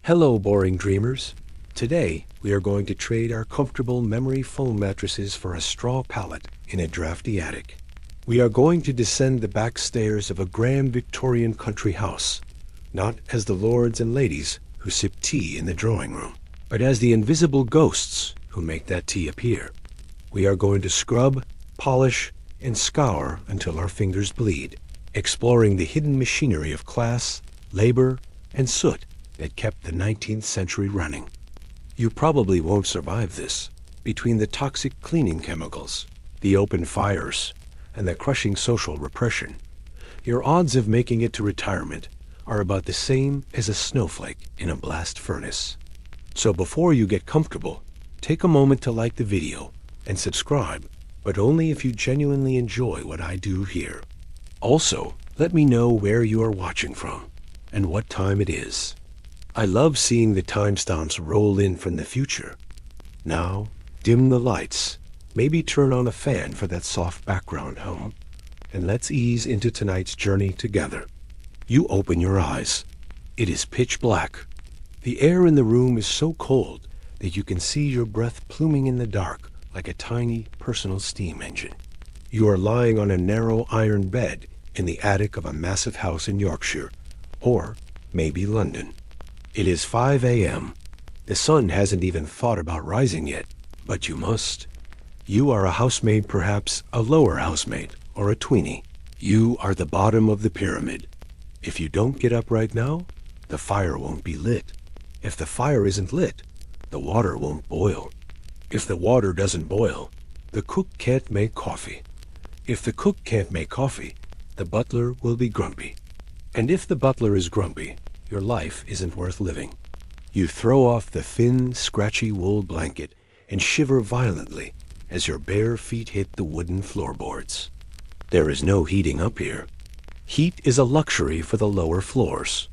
Hello, boring dreamers. Today, we are going to trade our comfortable memory foam mattresses for a straw pallet in a drafty attic. We are going to descend the back stairs of a grand Victorian country house, not as the lords and ladies who sip tea in the drawing room, but as the invisible ghosts who make that tea appear. We are going to scrub, polish, and scour until our fingers bleed, exploring the hidden machinery of class, labor, and soot that kept the 19th century running. You probably won't survive this. Between the toxic cleaning chemicals, the open fires, and the crushing social repression, your odds of making it to retirement are about the same as a snowflake in a blast furnace. So before you get comfortable, take a moment to like the video and subscribe, but only if you genuinely enjoy what I do here. Also, let me know where you are watching from and what time it is. I love seeing the timestamps roll in from the future. Now, dim the lights, maybe turn on a fan for that soft background hum, and let's ease into tonight's journey together. You open your eyes. It is pitch black. The air in the room is so cold that you can see your breath pluming in the dark like a tiny personal steam engine. You are lying on a narrow iron bed in the attic of a massive house in Yorkshire, or maybe London. It is 5 a.m. The sun hasn't even thought about rising yet, but you must. You are a housemaid, perhaps a lower housemaid or a tweenie. You are the bottom of the pyramid. If you don't get up right now, the fire won't be lit. If the fire isn't lit, the water won't boil. If the water doesn't boil, the cook can't make coffee. If the cook can't make coffee, the butler will be grumpy. And if the butler is grumpy, your life isn't worth living. You throw off the thin, scratchy wool blanket and shiver violently as your bare feet hit the wooden floorboards. There is no heating up here. Heat is a luxury for the lower floors.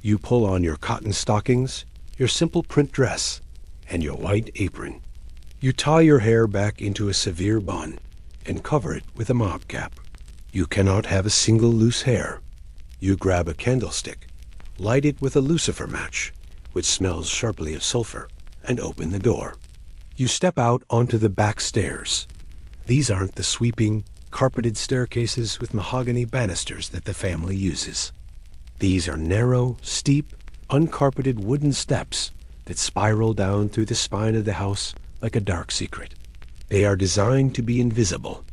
You pull on your cotton stockings, your simple print dress, and your white apron. You tie your hair back into a severe bun and cover it with a mob cap. You cannot have a single loose hair. You grab a candlestick, light it with a lucifer match, which smells sharply of sulfur, and open the door. You step out onto the back stairs. These aren't the sweeping, carpeted staircases with mahogany banisters that the family uses. These are narrow, steep, uncarpeted wooden steps that spiral down through the spine of the house like a dark secret. They are designed to be invisible.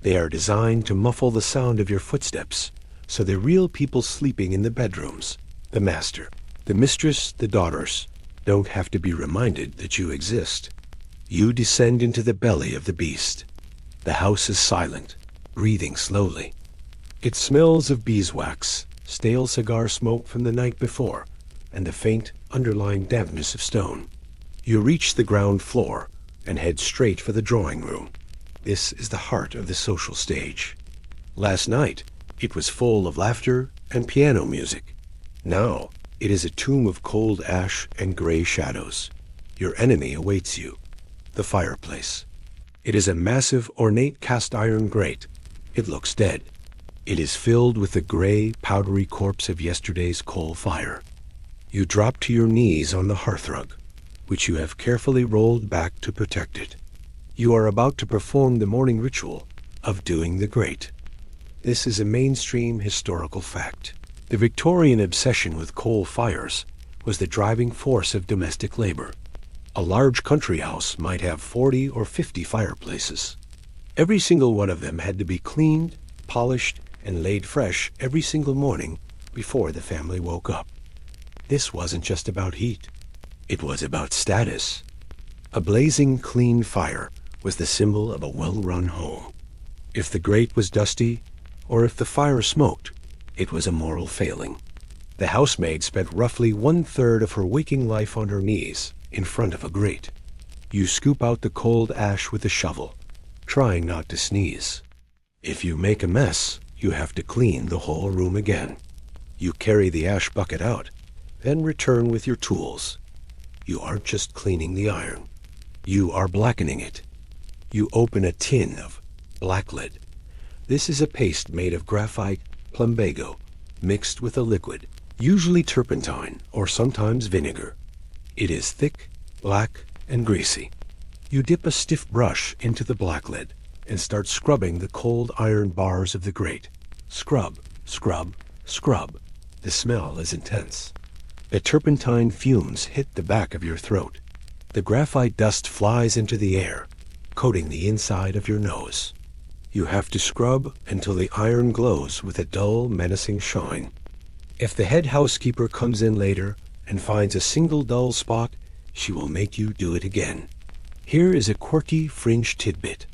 They are designed to muffle the sound of your footsteps, so the real people sleeping in the bedrooms, the master, the mistress, the daughters, don't have to be reminded that you exist. You descend into the belly of the beast. The house is silent, breathing slowly. It smells of beeswax, stale cigar smoke from the night before, and the faint underlying dampness of stone. You reach the ground floor and head straight for the drawing room. This is the heart of the social stage. Last night, it was full of laughter and piano music. Now, it is a tomb of cold ash and gray shadows. Your enemy awaits you, the fireplace. It is a massive, ornate cast-iron grate. It looks dead. It is filled with the gray, powdery corpse of yesterday's coal fire. You drop to your knees on the hearthrug, which you have carefully rolled back to protect it. You are about to perform the morning ritual of doing the great. This is a mainstream historical fact. The Victorian obsession with coal fires was the driving force of domestic labor. A large country house might have 40 or 50 fireplaces. Every single one of them had to be cleaned, polished, and laid fresh every single morning before the family woke up. This wasn't just about heat. It was about status. A blazing, clean fire was the symbol of a well-run home. If the grate was dusty, or if the fire smoked, it was a moral failing. The housemaid spent roughly 1/3 of her waking life on her knees in front of a grate. You scoop out the cold ash with a shovel, trying not to sneeze. If you make a mess, you have to clean the whole room again. You carry the ash bucket out, then return with your tools. You aren't just cleaning the iron. You are blackening it. You open a tin of blacklead. This is a paste made of graphite plumbago mixed with a liquid usually turpentine or sometimes vinegar. It is thick, black, and greasy. You dip a stiff brush into the blacklead and start scrubbing the cold iron bars of the grate. Scrub, scrub, scrub. The smell is intense. The turpentine fumes hit the back of your throat. The graphite dust flies into the air, coating the inside of your nose. You have to scrub until the iron glows with a dull, menacing shine. If the head housekeeper comes in later and finds a single dull spot, she will make you do it again. Here is a quirky fringe tidbit.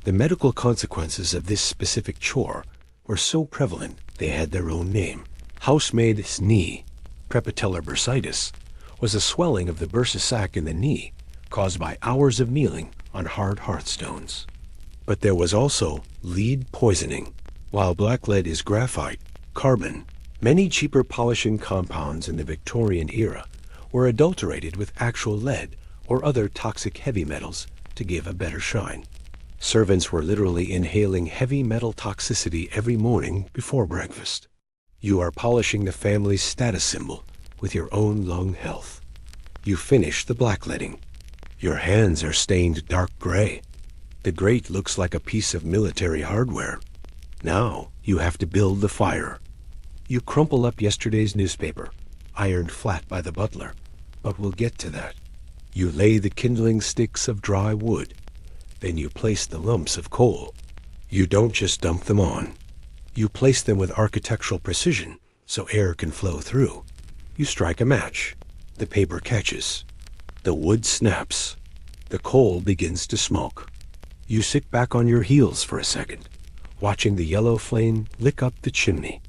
The medical consequences of this specific chore were so prevalent they had their own name. Housemaid's knee, prepatellar bursitis, was a swelling of the bursa sac in the knee caused by hours of kneeling on hard hearthstones. But there was also lead poisoning. While blacklead is graphite, carbon, many cheaper polishing compounds in the Victorian era were adulterated with actual lead or other toxic heavy metals to give a better shine. Servants were literally inhaling heavy metal toxicity every morning before breakfast. You are polishing the family's status symbol with your own lung health. You finish the blackleading. Your hands are stained dark gray. The grate looks like a piece of military hardware. Now you have to build the fire. You crumple up yesterday's newspaper, ironed flat by the butler, but we'll get to that. You lay the kindling sticks of dry wood. Then you place the lumps of coal. You don't just dump them on. You place them with architectural precision so air can flow through. You strike a match. The paper catches. The wood snaps. The coal begins to smoke. You sit back on your heels for a second, watching the yellow flame lick up the chimney.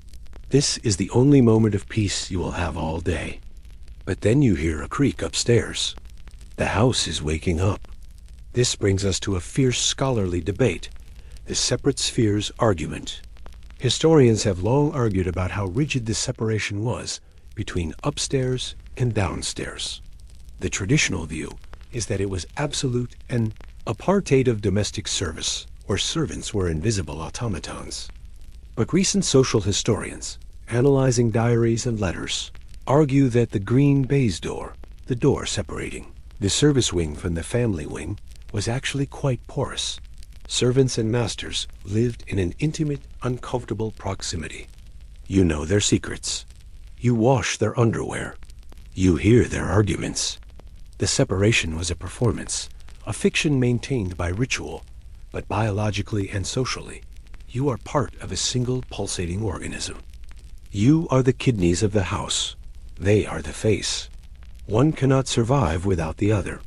This is the only moment of peace you will have all day. But then you hear a creak upstairs. The house is waking up. This brings us to a fierce scholarly debate, the separate spheres argument. Historians have long argued about how rigid this separation was between upstairs and downstairs. The traditional view is that it was absolute and apartheid of domestic service, where servants were invisible automatons. But recent social historians, analyzing diaries and letters, argue that the green baize door, the door separating the service wing from the family wing, was actually quite porous. Servants and masters lived in an intimate, uncomfortable proximity. You know their secrets. You wash their underwear. You hear their arguments. The separation was a performance, a fiction maintained by ritual, but biologically and socially, you are part of a single pulsating organism. You are the kidneys of the house. They are the face. One cannot survive without the other.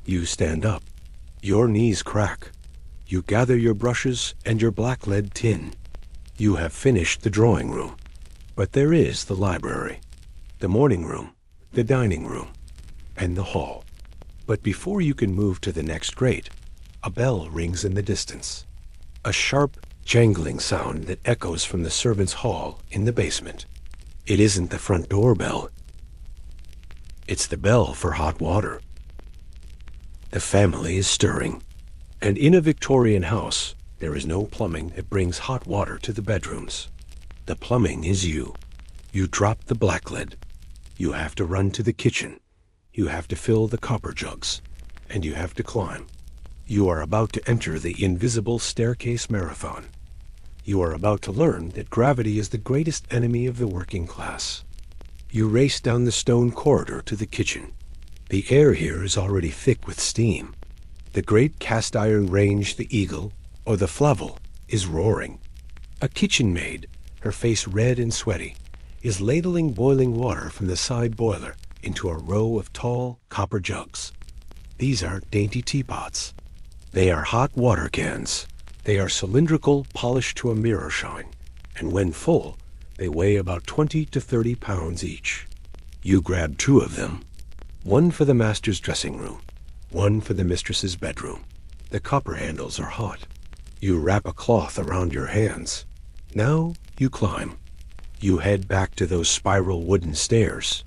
You stand up. Your knees crack. You gather your brushes and your blacklead tin. You have finished the drawing room. But there is the library, the morning room, the dining room, and the hall. But before you can move to the next grate, a bell rings in the distance. A sharp, jangling sound that echoes from the servants' hall in the basement. It isn't the front door bell. It's the bell for hot water. The family is stirring. And in a Victorian house, there is no plumbing that brings hot water to the bedrooms. The plumbing is you. You drop the blacklead. You have to run to the kitchen. You have to fill the copper jugs. And you have to climb. You are about to enter the invisible staircase marathon. You are about to learn that gravity is the greatest enemy of the working class. You race down the stone corridor to the kitchen. The air here is already thick with steam. The great cast iron range, the eagle, or the flavel, is roaring. A kitchen maid, her face red and sweaty, is ladling boiling water from the side boiler into a row of tall copper jugs. These are dainty teapots. They are hot water cans. They are cylindrical, polished to a mirror shine, and when full, they weigh about 20 to 30 pounds each. You grab 2 of them, one for the master's dressing room, one for the mistress's bedroom. The copper handles are hot. You wrap a cloth around your hands. Now you climb. You head back to those spiral wooden stairs.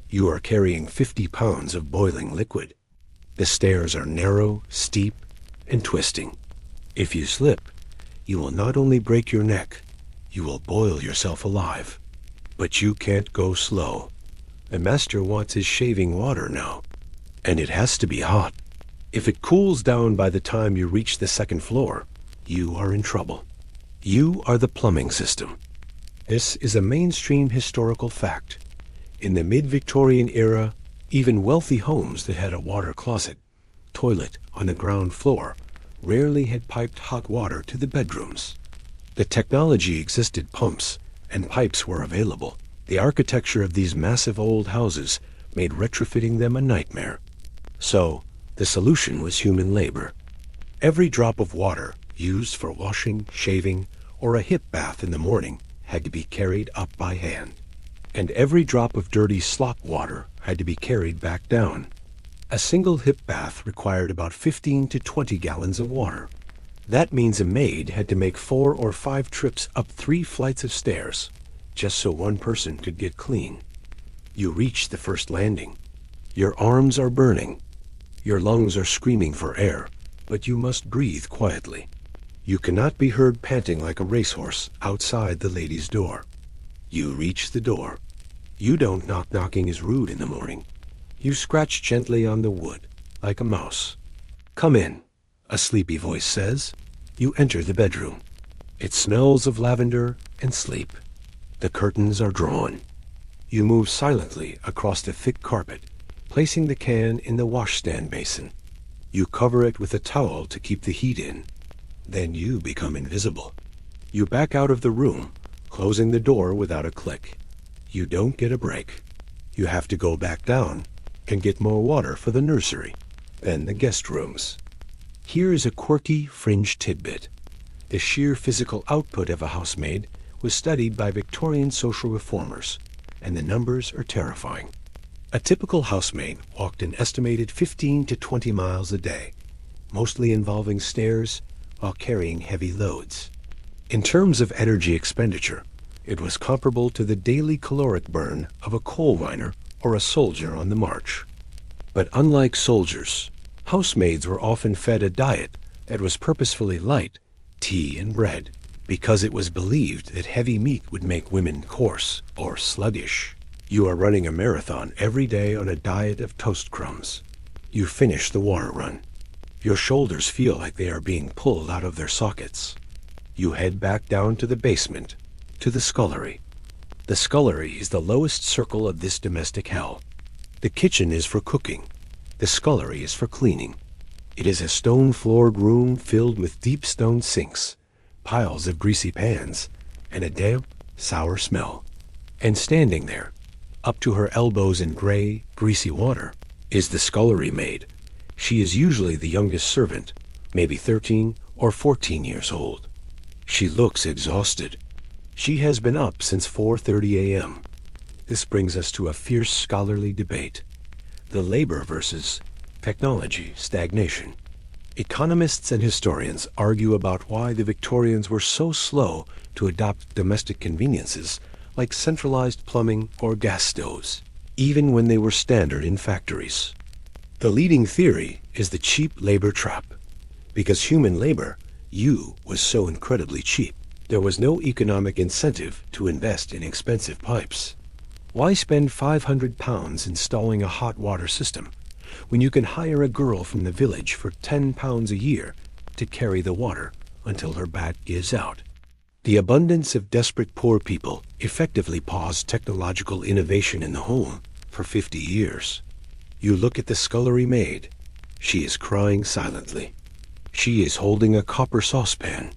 You are carrying 50 pounds of boiling liquid. The stairs are narrow, steep, and twisting. If you slip, you will not only break your neck, you will boil yourself alive. But you can't go slow. The master wants his shaving water now, and it has to be hot. If it cools down by the time you reach the second floor, you are in trouble. You are the plumbing system. This is a mainstream historical fact. In the mid-Victorian era, even wealthy homes that had a water closet, toilet on the ground floor, rarely had piped hot water to the bedrooms. The technology existed, pumps and pipes were available. The architecture of these massive old houses made retrofitting them a nightmare. So, the solution was human labor. Every drop of water used for washing, shaving, or a hip bath in the morning had to be carried up by hand. And every drop of dirty slop water had to be carried back down. A single hip bath required about 15 to 20 gallons of water. That means a maid had to make 4 or 5 trips up 3 flights of stairs, just so one person could get clean. You reach the first landing. Your arms are burning. Your lungs are screaming for air, but you must breathe quietly. You cannot be heard panting like a racehorse outside the lady's door. You reach the door. You don't knock. Knocking is rude in the morning. You scratch gently on the wood, like a mouse. "Come in," a sleepy voice says. You enter the bedroom. It smells of lavender and sleep. The curtains are drawn. You move silently across the thick carpet, placing the can in the washstand basin. You cover it with a towel to keep the heat in. Then you become invisible. You back out of the room, closing the door without a click. You don't get a break. You have to go back down and get more water for the nursery, then the guest rooms. Here is a quirky fringe tidbit. The sheer physical output of a housemaid was studied by Victorian social reformers, and the numbers are terrifying. A typical housemaid walked an estimated 15 to 20 miles a day, mostly involving stairs while carrying heavy loads. In terms of energy expenditure, it was comparable to the daily caloric burn of a coal miner or a soldier on the march. But unlike soldiers, housemaids were often fed a diet that was purposefully light, tea and bread, because it was believed that heavy meat would make women coarse or sluggish. You are running a marathon every day on a diet of toast crumbs. You finish the water run. Your shoulders feel like they are being pulled out of their sockets. You head back down to the basement, to the scullery. The scullery is the lowest circle of this domestic hell. The kitchen is for cooking. The scullery is for cleaning. It is a stone-floored room filled with deep stone sinks, piles of greasy pans, and a damp, sour smell. And standing there, up to her elbows in gray, greasy water, is the scullery maid. She is usually the youngest servant, maybe 13 or 14 years old. She looks exhausted. She has been up since 4:30 a.m. This brings us to a fierce scholarly debate. The labor versus technology stagnation. Economists and historians argue about why the Victorians were so slow to adopt domestic conveniences like centralized plumbing or gas stoves, even when they were standard in factories. The leading theory is the cheap labor trap. Because human labor, was so incredibly cheap, there was no economic incentive to invest in expensive pipes. Why spend £500 installing a hot water system when you can hire a girl from the village for £10 a year to carry the water until her back gives out? The abundance of desperate poor people effectively paused technological innovation in the home for 50 years. You look at the scullery maid. She is crying silently. She is holding a copper saucepan.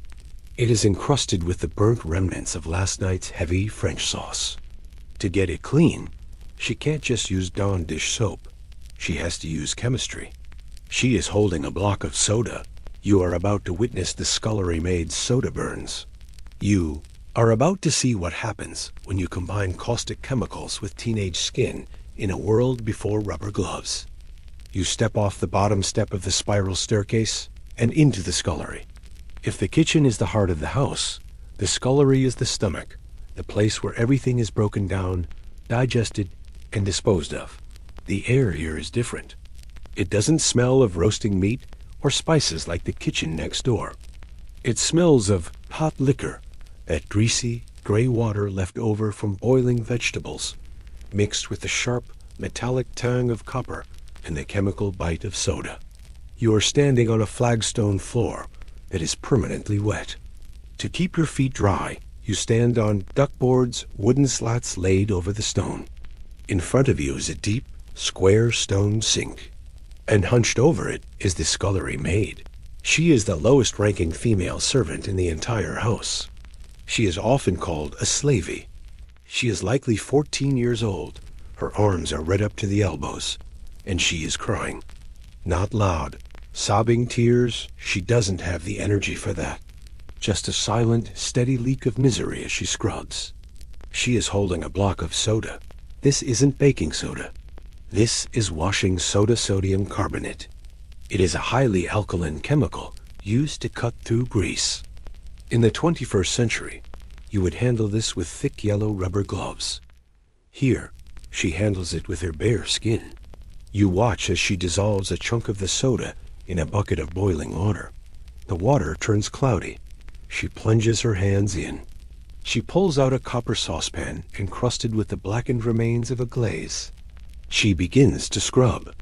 It is encrusted with the burnt remnants of last night's heavy French sauce. To get it clean, she can't just use Dawn dish soap. She has to use chemistry. She is holding a block of soda. You are about to witness the scullery maid's soda burns. You are about to see what happens when you combine caustic chemicals with teenage skin in a world before rubber gloves. You step off the bottom step of the spiral staircase and into the scullery. If the kitchen is the heart of the house, the scullery is the stomach, the place where everything is broken down, digested, and disposed of. The air here is different. It doesn't smell of roasting meat or spices like the kitchen next door. It smells of hot liquor, that greasy, gray water left over from boiling vegetables, mixed with the sharp, metallic tang of copper and the chemical bite of soda. You are standing on a flagstone floor that is permanently wet. To keep your feet dry, you stand on duckboards, wooden slats laid over the stone. In front of you is a deep, square stone sink, and hunched over it is the scullery maid. She is the lowest-ranking female servant in the entire house. She is often called a slavey. She is likely 14 years old. Her arms are red up to the elbows, and she is crying. Not loud, sobbing tears. She doesn't have the energy for that. Just a silent, steady leak of misery as she scrubs. She is holding a block of soda. This isn't baking soda. This is washing soda sodium carbonate. It is a highly alkaline chemical used to cut through grease. In the 21st century, you would handle this with thick yellow rubber gloves. Here, she handles it with her bare skin. You watch as she dissolves a chunk of the soda in a bucket of boiling water. The water turns cloudy. She plunges her hands in. She pulls out a copper saucepan encrusted with the blackened remains of a glaze. She begins to scrub.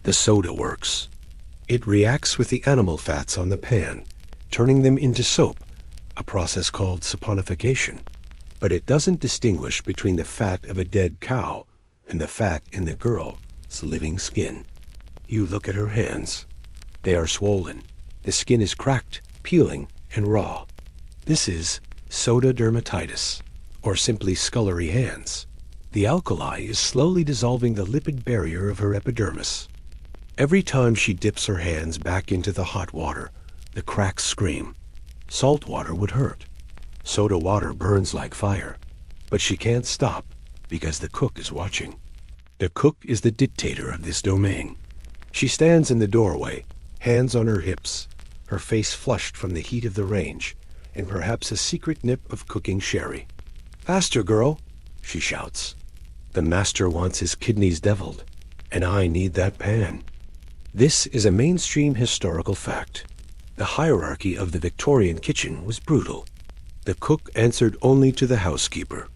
The soda works. It reacts with the animal fats on the pan, turning them into soap, a process called saponification. But it doesn't distinguish between the fat of a dead cow and the fat in the girl's living skin. You look at her hands. They are swollen. The skin is cracked, peeling, and raw. This is soda dermatitis, or simply scullery hands. The alkali is slowly dissolving the lipid barrier of her epidermis. Every time she dips her hands back into the hot water, the cracks scream. Salt water would hurt. Soda water burns like fire. But she can't stop because the cook is watching. The cook is the dictator of this domain. She stands in the doorway, hands on her hips, her face flushed from the heat of the range, and perhaps a secret nip of cooking sherry. "Faster, girl," she shouts. The master wants his kidneys deviled, and I need that pan. This is a mainstream historical fact. The hierarchy of the Victorian kitchen was brutal. The cook answered only to the housekeeper.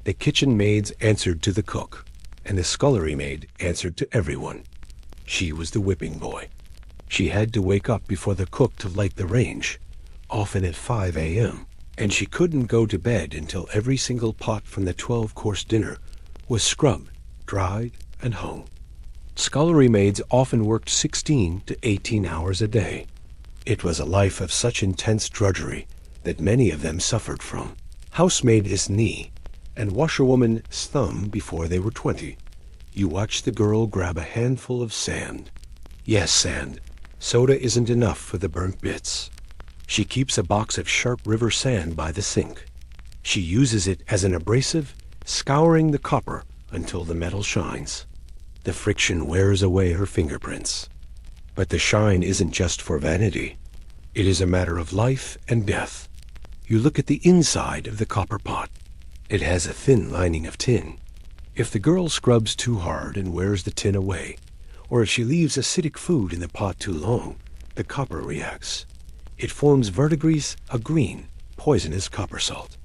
The kitchen maids answered to the cook, and the scullery maid answered to everyone. She was the whipping boy. She had to wake up before the cook to light the range, often at 5 a.m., and she couldn't go to bed until every single pot from the 12-course dinner was scrubbed, dried, and hung. Scullery maids often worked 16 to 18 hours a day. It was a life of such intense drudgery that many of them suffered from. Housemaid is knee, and washerwoman's thumb before they were 20. You watch the girl grab a handful of sand. Yes, sand. Soda isn't enough for the burnt bits. She keeps a box of sharp river sand by the sink. She uses it as an abrasive, scouring the copper until the metal shines. The friction wears away her fingerprints. But the shine isn't just for vanity. It is a matter of life and death. You look at the inside of the copper pot. It has a thin lining of tin. If the girl scrubs too hard and wears the tin away, or if she leaves acidic food in the pot too long, the copper reacts. It forms verdigris, a green, poisonous copper salt.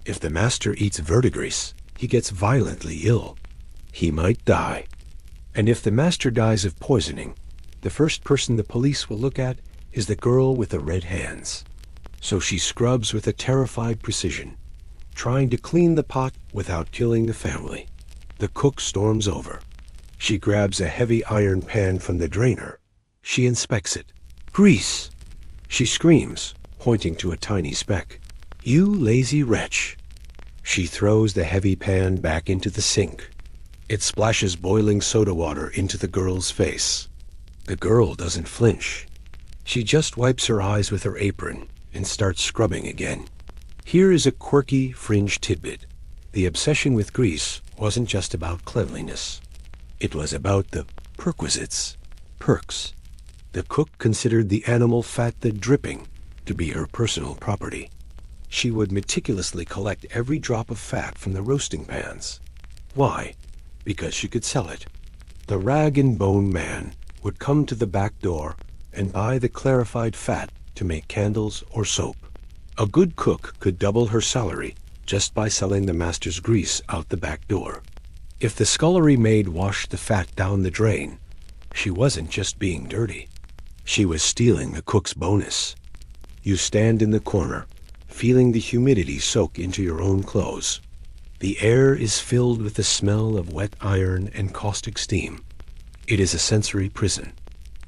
If the master eats verdigris, he gets violently ill. He might die. And if the master dies of poisoning, the first person the police will look at is the girl with the red hands. So she scrubs with a terrified precision, trying to clean the pot without killing the family. The cook storms over. She grabs a heavy iron pan from the drainer. She inspects it. Grease! She screams, pointing to a tiny speck. You lazy wretch! She throws the heavy pan back into the sink. It splashes boiling soda water into the girl's face. The girl doesn't flinch. She just wipes her eyes with her apron and starts scrubbing again. Here is a quirky fringe tidbit. The obsession with grease wasn't just about cleanliness. It was about the perquisites, perks. The cook considered the animal fat, the dripping, to be her personal property. She would meticulously collect every drop of fat from the roasting pans. Why? Because she could sell it. The rag-and-bone man would come to the back door and buy the clarified fat to make candles or soap. A good cook could double her salary just by selling the master's grease out the back door. If the scullery maid washed the fat down the drain, she wasn't just being dirty. She was stealing the cook's bonus. You stand in the corner, feeling the humidity soak into your own clothes. The air is filled with the smell of wet iron and caustic steam. It is a sensory prison.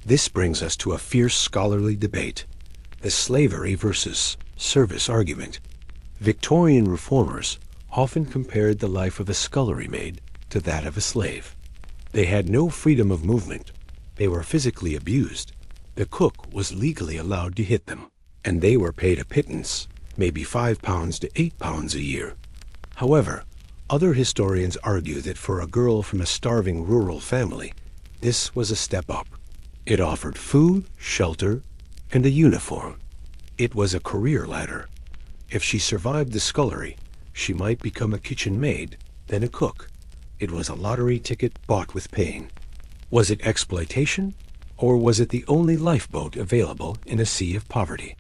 This brings us to a fierce scholarly debate, the slavery versus service argument. Victorian reformers often compared the life of a scullery maid to that of a slave. They had no freedom of movement. They were physically abused. The cook was legally allowed to hit them, and they were paid a pittance, maybe £5 to £8 a year. However, other historians argue that for a girl from a starving rural family, this was a step up. It offered food, shelter, and a uniform. It was a career ladder. If she survived the scullery, she might become a kitchen maid, then a cook. It was a lottery ticket bought with pain. Was it exploitation, or was it the only lifeboat available in a sea of poverty?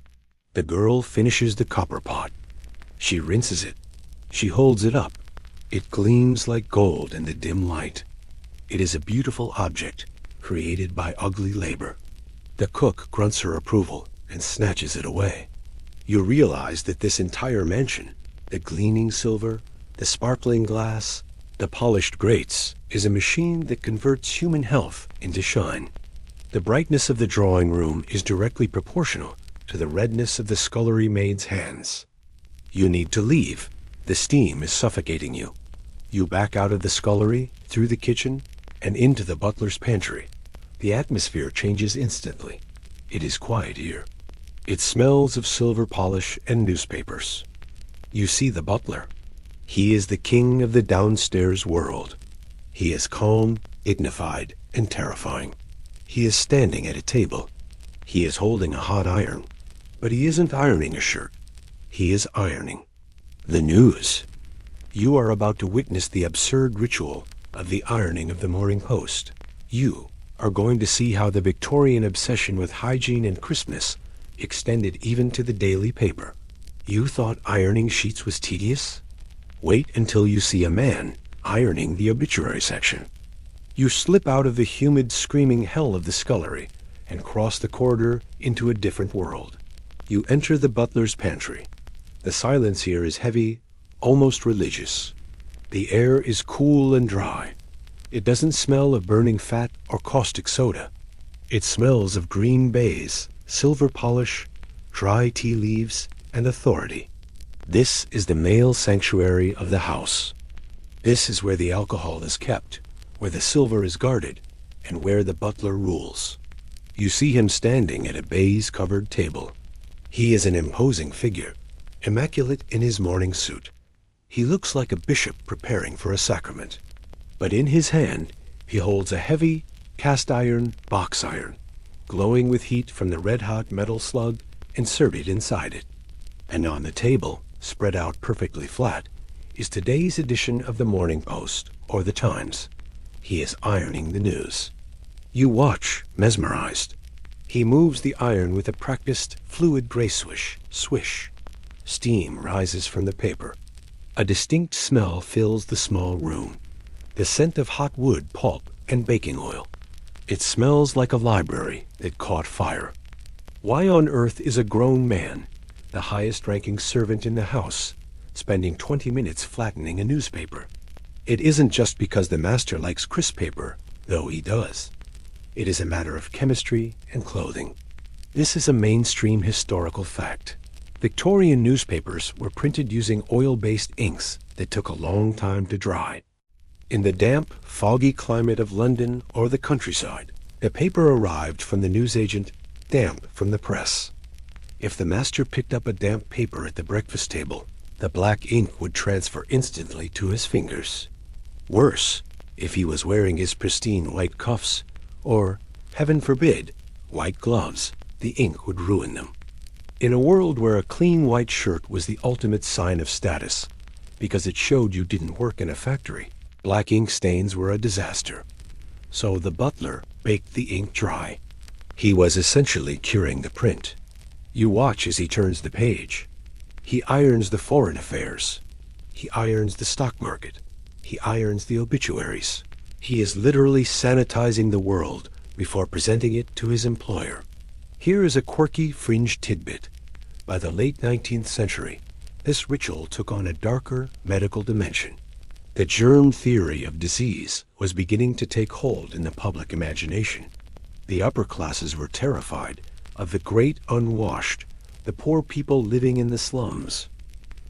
The girl finishes the copper pot. She rinses it. She holds it up. It gleams like gold in the dim light. It is a beautiful object, created by ugly labor. The cook grunts her approval and snatches it away. You realize that this entire mansion, the gleaming silver, the sparkling glass, the polished grates, is a machine that converts human health into shine. The brightness of the drawing room is directly proportional to the redness of the scullery maid's hands. You need to leave. The steam is suffocating you. You back out of the scullery, through the kitchen, and into the butler's pantry. The atmosphere changes instantly. It is quiet here. It smells of silver polish and newspapers. You see the butler. He is the king of the downstairs world. He is calm, dignified, and terrifying. He is standing at a table. He is holding a hot iron. But he isn't ironing a shirt. He is ironing the news. You are about to witness the absurd ritual of the ironing of the Morning Post. You are going to see how the Victorian obsession with hygiene and crispness extended even to the daily paper. You thought ironing sheets was tedious? Wait until you see a man ironing the obituary section. You slip out of the humid, screaming hell of the scullery and cross the corridor into a different world. You enter the butler's pantry. The silence here is heavy, almost religious. The air is cool and dry. It doesn't smell of burning fat or caustic soda. It smells of green baize, silver polish, dry tea leaves, and authority. This is the male sanctuary of the house. This is where the alcohol is kept, where the silver is guarded, and where the butler rules. You see him standing at a baize-covered table. He is an imposing figure, immaculate in his morning suit. He looks like a bishop preparing for a sacrament. But in his hand, he holds a heavy, cast-iron box iron, glowing with heat from the red-hot metal slug inserted inside it. And on the table, spread out perfectly flat, is today's edition of the Morning Post, or the Times. He is ironing the news. You watch, mesmerized. He moves the iron with a practiced, fluid grace swish, swish. Steam rises from the paper. A distinct smell fills the small room. The scent of hot wood, pulp, and baking oil. It smells like a library that caught fire. Why on earth is a grown man, the highest-ranking servant in the house, spending 20 minutes flattening a newspaper? It isn't just because the master likes crisp paper, though he does. It is a matter of chemistry and clothing. This is a mainstream historical fact. Victorian newspapers were printed using oil-based inks that took a long time to dry. In the damp, foggy climate of London or the countryside, the paper arrived from the newsagent, damp from the press. If the master picked up a damp paper at the breakfast table, the black ink would transfer instantly to his fingers. Worse, if he was wearing his pristine white cuffs, or, heaven forbid, white gloves, the ink would ruin them. In a world where a clean white shirt was the ultimate sign of status, because it showed you didn't work in a factory, black ink stains were a disaster. So the butler baked the ink dry. He was essentially curing the print. You watch as he turns the page. He irons the foreign affairs. He irons the stock market. He irons the obituaries. He is literally sanitizing the world before presenting it to his employer. Here is a quirky fringe tidbit. By the late 19th century, this ritual took on a darker medical dimension. The germ theory of disease was beginning to take hold in the public imagination. The upper classes were terrified of the great unwashed, the poor people living in the slums.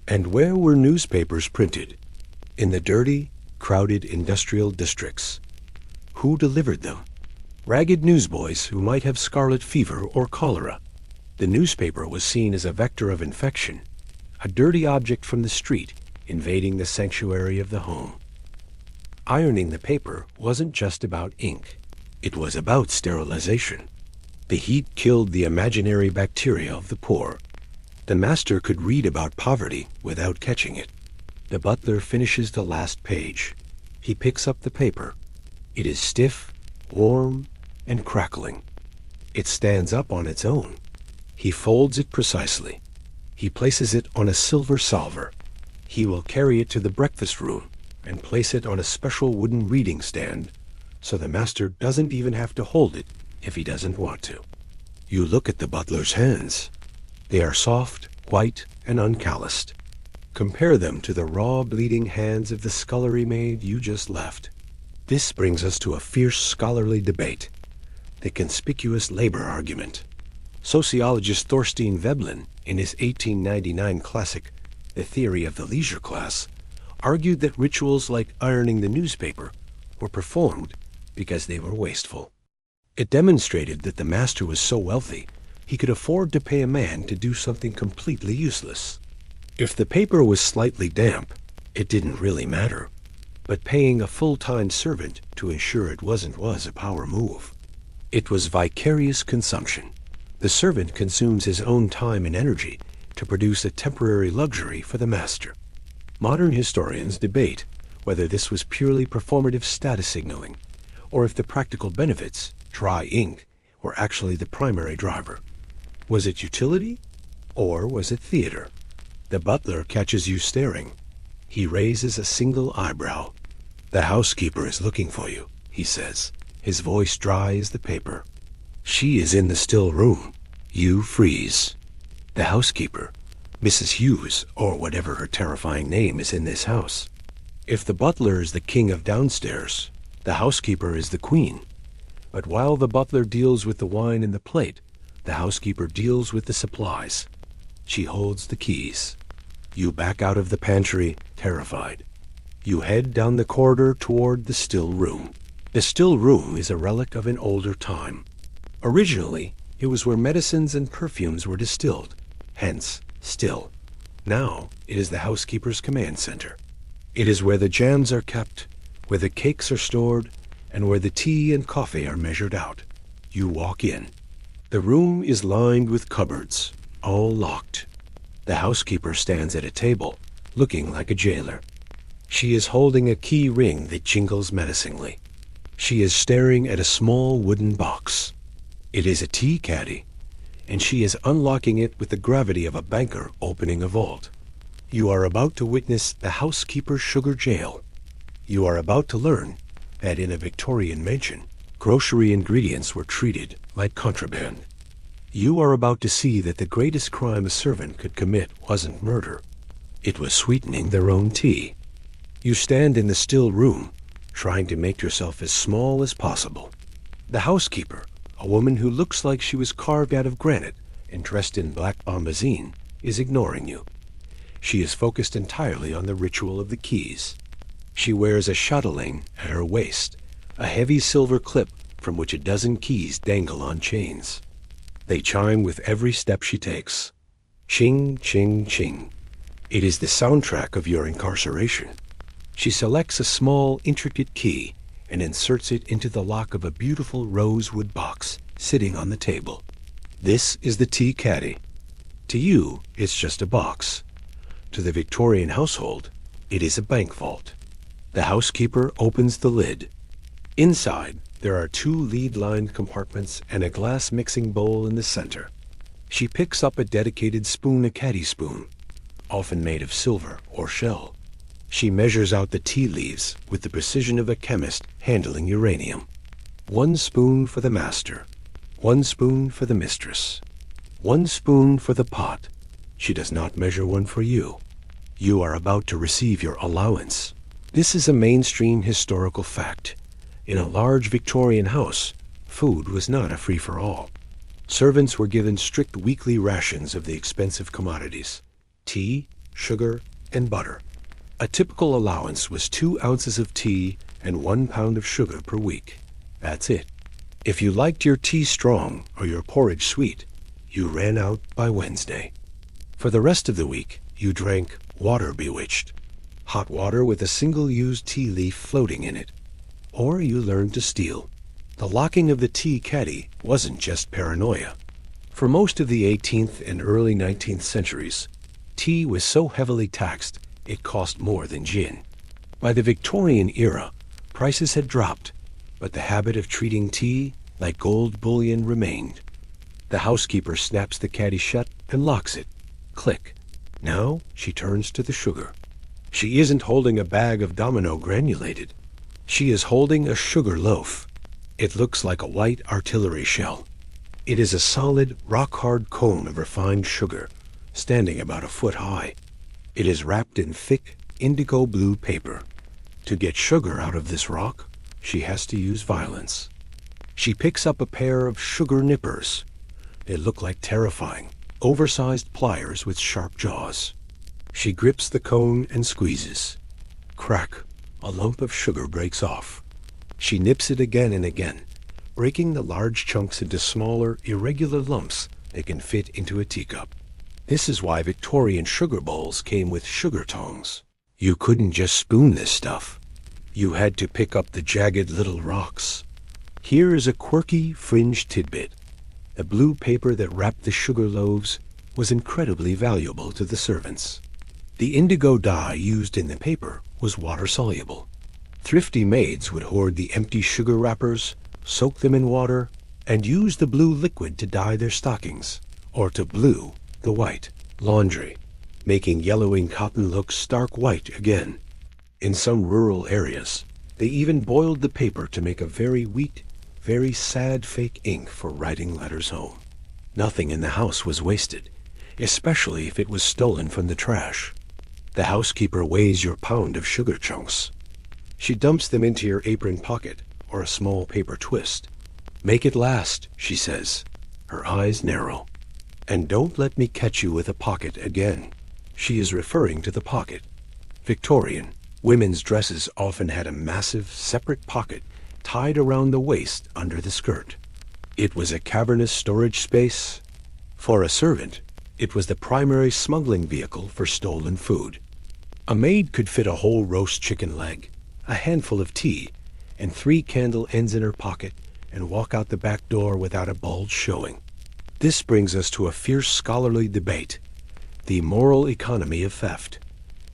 And where were newspapers printed? In the dirty, crowded industrial districts. Who delivered them? Ragged newsboys who might have scarlet fever or cholera. The newspaper was seen as a vector of infection, a dirty object from the street invading the sanctuary of the home. Ironing the paper wasn't just about ink. It was about sterilization. The heat killed the imaginary bacteria of the poor. The master could read about poverty without catching it. The butler finishes the last page. He picks up the paper. It is stiff, warm, and crackling. It stands up on its own. He folds it precisely. He places it on a silver salver. He will carry it to the breakfast room and place it on a special wooden reading stand, so the master doesn't even have to hold it if he doesn't want to. You look at the butler's hands. They are soft, white, and uncalloused. Compare them to the raw, bleeding hands of the scullery maid you just left. This brings us to a fierce scholarly debate, the conspicuous labor argument. Sociologist Thorstein Veblen, in his 1899 classic, The Theory of the Leisure Class, argued that rituals like ironing the newspaper were performed because they were wasteful. It demonstrated that the master was so wealthy he could afford to pay a man to do something completely useless. If the paper was slightly damp, it didn't really matter, but paying a full-time servant to ensure it wasn't was a power move. It was vicarious consumption. The servant consumes his own time and energy to produce a temporary luxury for the master. Modern historians debate whether this was purely performative status signaling, or if the practical benefits, dry ink, were actually the primary driver. Was it utility, or was it theater? The butler catches you staring. He raises a single eyebrow. "The housekeeper is looking for you," he says. His voice dry as the paper. "She is in the still room." You freeze. The housekeeper, Mrs. Hughes, or whatever her terrifying name is in this house. If the butler is the king of downstairs, the housekeeper is the queen. But while the butler deals with the wine and the plate, the housekeeper deals with the supplies. She holds the keys. You back out of the pantry, terrified. You head down the corridor toward the still room. The still room is a relic of an older time. Originally, it was where medicines and perfumes were distilled, hence, still. Now, it is the housekeeper's command center. It is where the jams are kept, where the cakes are stored, and where the tea and coffee are measured out. You walk in. The room is lined with cupboards, all locked. The housekeeper stands at a table, looking like a jailer. She is holding a key ring that jingles menacingly. She is staring at a small wooden box. It is a tea caddy, and she is unlocking it with the gravity of a banker opening a vault. You are about to witness the housekeeper's sugar jail. You are about to learn that in a Victorian mansion, grocery ingredients were treated like contraband. You are about to see that the greatest crime a servant could commit wasn't murder. It was sweetening their own tea. You stand in the still room, trying to make yourself as small as possible. The housekeeper, a woman who looks like she was carved out of granite and dressed in black bombazine, is ignoring you. She is focused entirely on the ritual of the keys. She wears a chatelaine at her waist, a heavy silver clip from which a dozen keys dangle on chains. They chime with every step she takes. Ching, ching, ching. It is the soundtrack of your incarceration. She selects a small, intricate key and inserts it into the lock of a beautiful rosewood box sitting on the table. This is the tea caddy. To you, it's just a box. To the Victorian household, it is a bank vault. The housekeeper opens the lid. Inside, there are 2 lead-lined compartments and a glass mixing bowl in the center. She picks up a dedicated spoon, a caddy spoon, often made of silver or shell. She measures out the tea leaves with the precision of a chemist handling uranium. 1 spoon for the master, 1 spoon for the mistress, 1 spoon for the pot. She does not measure one for you. You are about to receive your allowance. This is a mainstream historical fact. In a large Victorian house, food was not a free-for-all. Servants were given strict weekly rations of the expensive commodities: tea, sugar, and butter. A typical allowance was 2 ounces of tea and 1 pound of sugar per week. That's it. If you liked your tea strong or your porridge sweet, you ran out by Wednesday. For the rest of the week, you drank water bewitched, hot water with a single-used tea leaf floating in it. Or you learned to steal. The locking of the tea caddy wasn't just paranoia. For most of the 18th and early 19th centuries, tea was so heavily taxed it cost more than gin. By the Victorian era, prices had dropped, but the habit of treating tea like gold bullion remained. The housekeeper snaps the caddy shut and locks it. Click. Now she turns to the sugar. She isn't holding a bag of domino granulated. She is holding a sugar loaf. It looks like a white artillery shell. It is a solid, rock-hard cone of refined sugar, standing about a foot high. It is wrapped in thick, indigo blue paper. To get sugar out of this rock, she has to use violence. She picks up a pair of sugar nippers. They look like terrifying, oversized pliers with sharp jaws. She grips the cone and squeezes. Crack! A lump of sugar breaks off. She nips it again and again, breaking the large chunks into smaller, irregular lumps that can fit into a teacup. This is why Victorian sugar bowls came with sugar tongs. You couldn't just spoon this stuff. You had to pick up the jagged little rocks. Here is a quirky, fringed tidbit. The blue paper that wrapped the sugar loaves was incredibly valuable to the servants. The indigo dye used in the paper was water-soluble. Thrifty maids would hoard the empty sugar wrappers, soak them in water, and use the blue liquid to dye their stockings, or to blue the white laundry, making yellowing cotton look stark white again. In some rural areas, they even boiled the paper to make a very weak, very sad fake ink for writing letters home. Nothing in the house was wasted, especially if it was stolen from the trash. The housekeeper weighs your pound of sugar chunks. She dumps them into your apron pocket or a small paper twist. Make it last, she says. Her eyes narrow. And don't let me catch you with a pocket again. She is referring to the pocket. Victorian, women's dresses often had a massive, separate pocket tied around the waist under the skirt. It was a cavernous storage space. For a servant, it was the primary smuggling vehicle for stolen food. A maid could fit a whole roast chicken leg, a handful of tea, and 3 candle ends in her pocket and walk out the back door without a bulge showing. This brings us to a fierce scholarly debate: the moral economy of theft.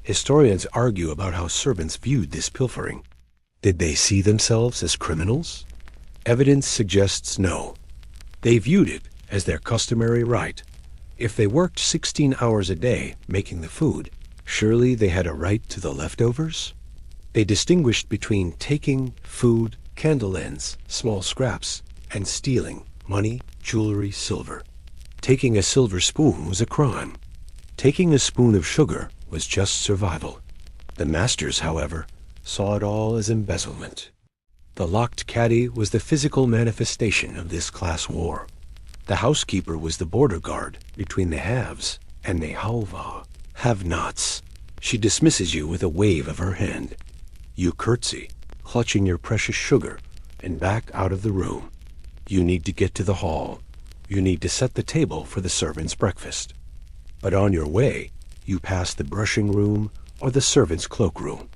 Historians argue about how servants viewed this pilfering. Did they see themselves as criminals? Evidence suggests no. They viewed it as their customary right. If they worked 16 hours a day making the food, surely they had a right to the leftovers? They distinguished between taking food, candle ends, small scraps, and stealing money, jewelry, silver. Taking a silver spoon was a crime. Taking a spoon of sugar was just survival. The masters, however, saw it all as embezzlement. The locked caddy was the physical manifestation of this class war. The housekeeper was the border guard between the haves and the have-nots. She dismisses you with a wave of her hand. You curtsy, clutching your precious sugar, and back out of the room. You need to get to the hall. You need to set the table for the servants' breakfast. But on your way, you pass the brushing room or the servants' cloakroom.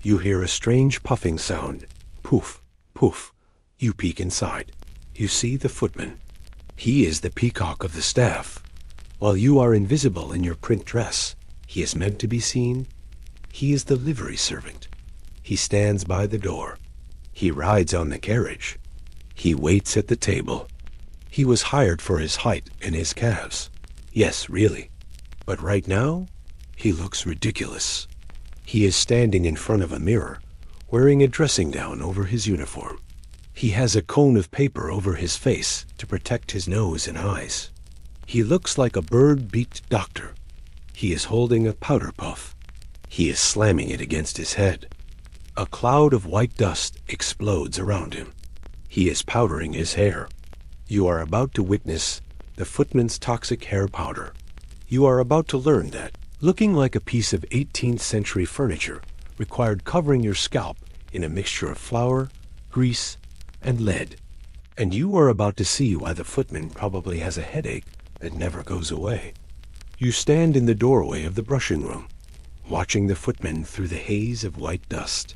You hear a strange puffing sound. Poof, poof. You peek inside. You see the footman. He is the peacock of the staff. While you are invisible in your print dress, he is meant to be seen. He is the livery servant. He stands by the door. He rides on the carriage. He waits at the table. He was hired for his height and his calves. Yes, really. But right now, he looks ridiculous. He is standing in front of a mirror, wearing a dressing gown over his uniform. He has a cone of paper over his face to protect his nose and eyes. He looks like a bird-beaked doctor. He is holding a powder puff. He is slamming it against his head. A cloud of white dust explodes around him. He is powdering his hair. You are about to witness the footman's toxic hair powder. You are about to learn that looking like a piece of 18th century furniture required covering your scalp in a mixture of flour, grease, and lead. And you are about to see why the footman probably has a headache that never goes away. You stand in the doorway of the brushing room, watching the footman through the haze of white dust.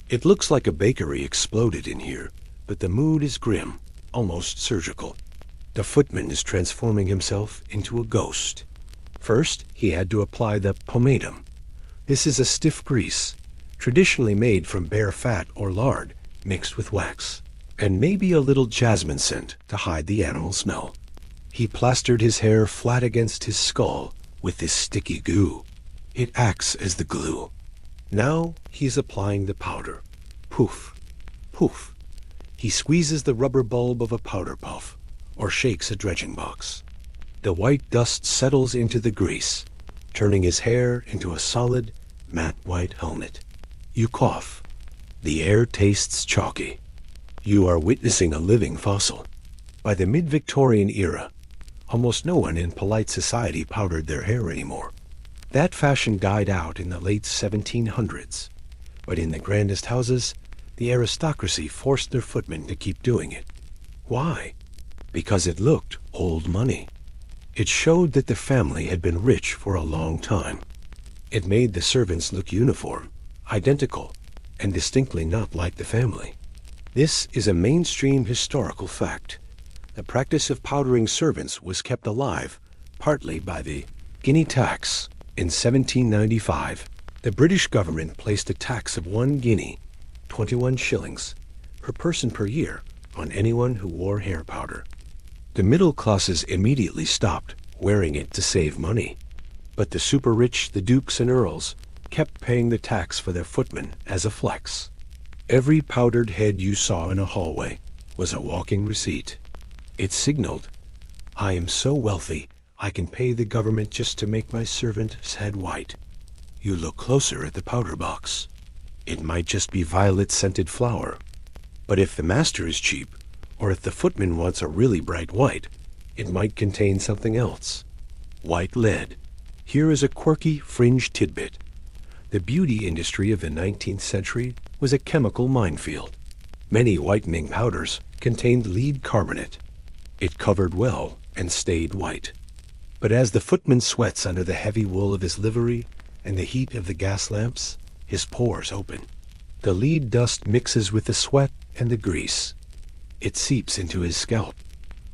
It looks like a bakery exploded in here, but the mood is grim, almost surgical. The footman is transforming himself into a ghost. First, he had to apply the pomatum. This is a stiff grease, traditionally made from bear fat or lard mixed with wax, and maybe a little jasmine scent to hide the animal smell. He plastered his hair flat against his skull with this sticky goo. It acts as the glue. Now he's applying the powder. Poof, poof. He squeezes the rubber bulb of a powder puff, or shakes a dredging box. The white dust settles into the grease, turning his hair into a solid, matte white helmet. You cough. The air tastes chalky. You are witnessing a living fossil. By the mid-Victorian era, almost no one in polite society powdered their hair anymore. That fashion died out in the late 1700s. But in the grandest houses, the aristocracy forced their footmen to keep doing it. Why? Because it looked old money. It showed that the family had been rich for a long time. It made the servants look uniform, identical, and distinctly not like the family. This is a mainstream historical fact. The practice of powdering servants was kept alive, partly by the guinea tax. In 1795, the British government placed a tax of 1 guinea, 21 shillings, per person per year on anyone who wore hair powder. The middle classes immediately stopped wearing it to save money. But the super rich, the dukes and earls, kept paying the tax for their footmen as a flex. Every powdered head you saw in a hallway was a walking receipt. It signaled, I am so wealthy, I can pay the government just to make my servant's head white. You look closer at the powder box. It might just be violet-scented flour. But if the master is cheap, or if the footman wants a really bright white, it might contain something else. White lead. Here is a quirky fringe tidbit. The beauty industry of the 19th century was a chemical minefield. Many whitening powders contained lead carbonate. It covered well and stayed white. But as the footman sweats under the heavy wool of his livery and the heat of the gas lamps, his pores open. The lead dust mixes with the sweat and the grease. It seeps into his scalp.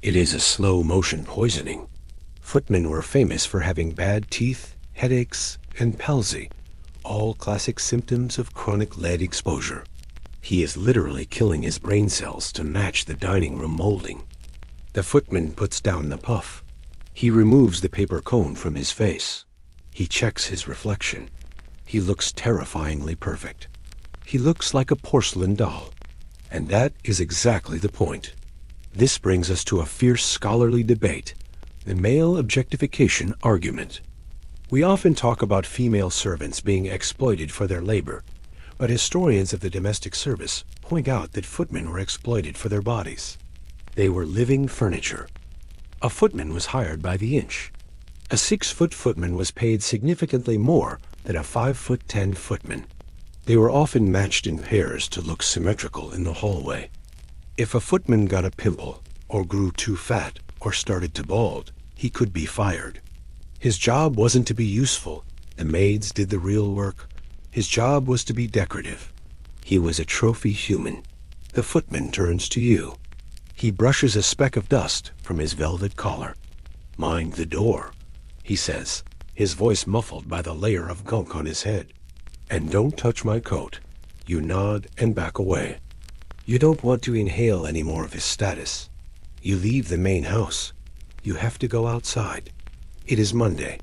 It is a slow-motion poisoning. Footmen were famous for having bad teeth, headaches, and palsy, all classic symptoms of chronic lead exposure. He is literally killing his brain cells to match the dining room molding. The footman puts down the puff. He removes the paper cone from his face. He checks his reflection. He looks terrifyingly perfect. He looks like a porcelain doll. And that is exactly the point. This brings us to a fierce scholarly debate, the male objectification argument. We often talk about female servants being exploited for their labor, but historians of the domestic service point out that footmen were exploited for their bodies. They were living furniture. A footman was hired by the inch. A 6-foot footman was paid significantly more than a 5'10" footman. They were often matched in pairs to look symmetrical in the hallway. If a footman got a pimple, or grew too fat, or started to bald, he could be fired. His job wasn't to be useful. The maids did the real work. His job was to be decorative. He was a trophy human. The footman turns to you. He brushes a speck of dust from his velvet collar. "Mind the door," he says, his voice muffled by the layer of gunk on his head. "And don't touch my coat." You nod and back away. You don't want to inhale any more of his status. You leave the main house. You have to go outside. It is Monday.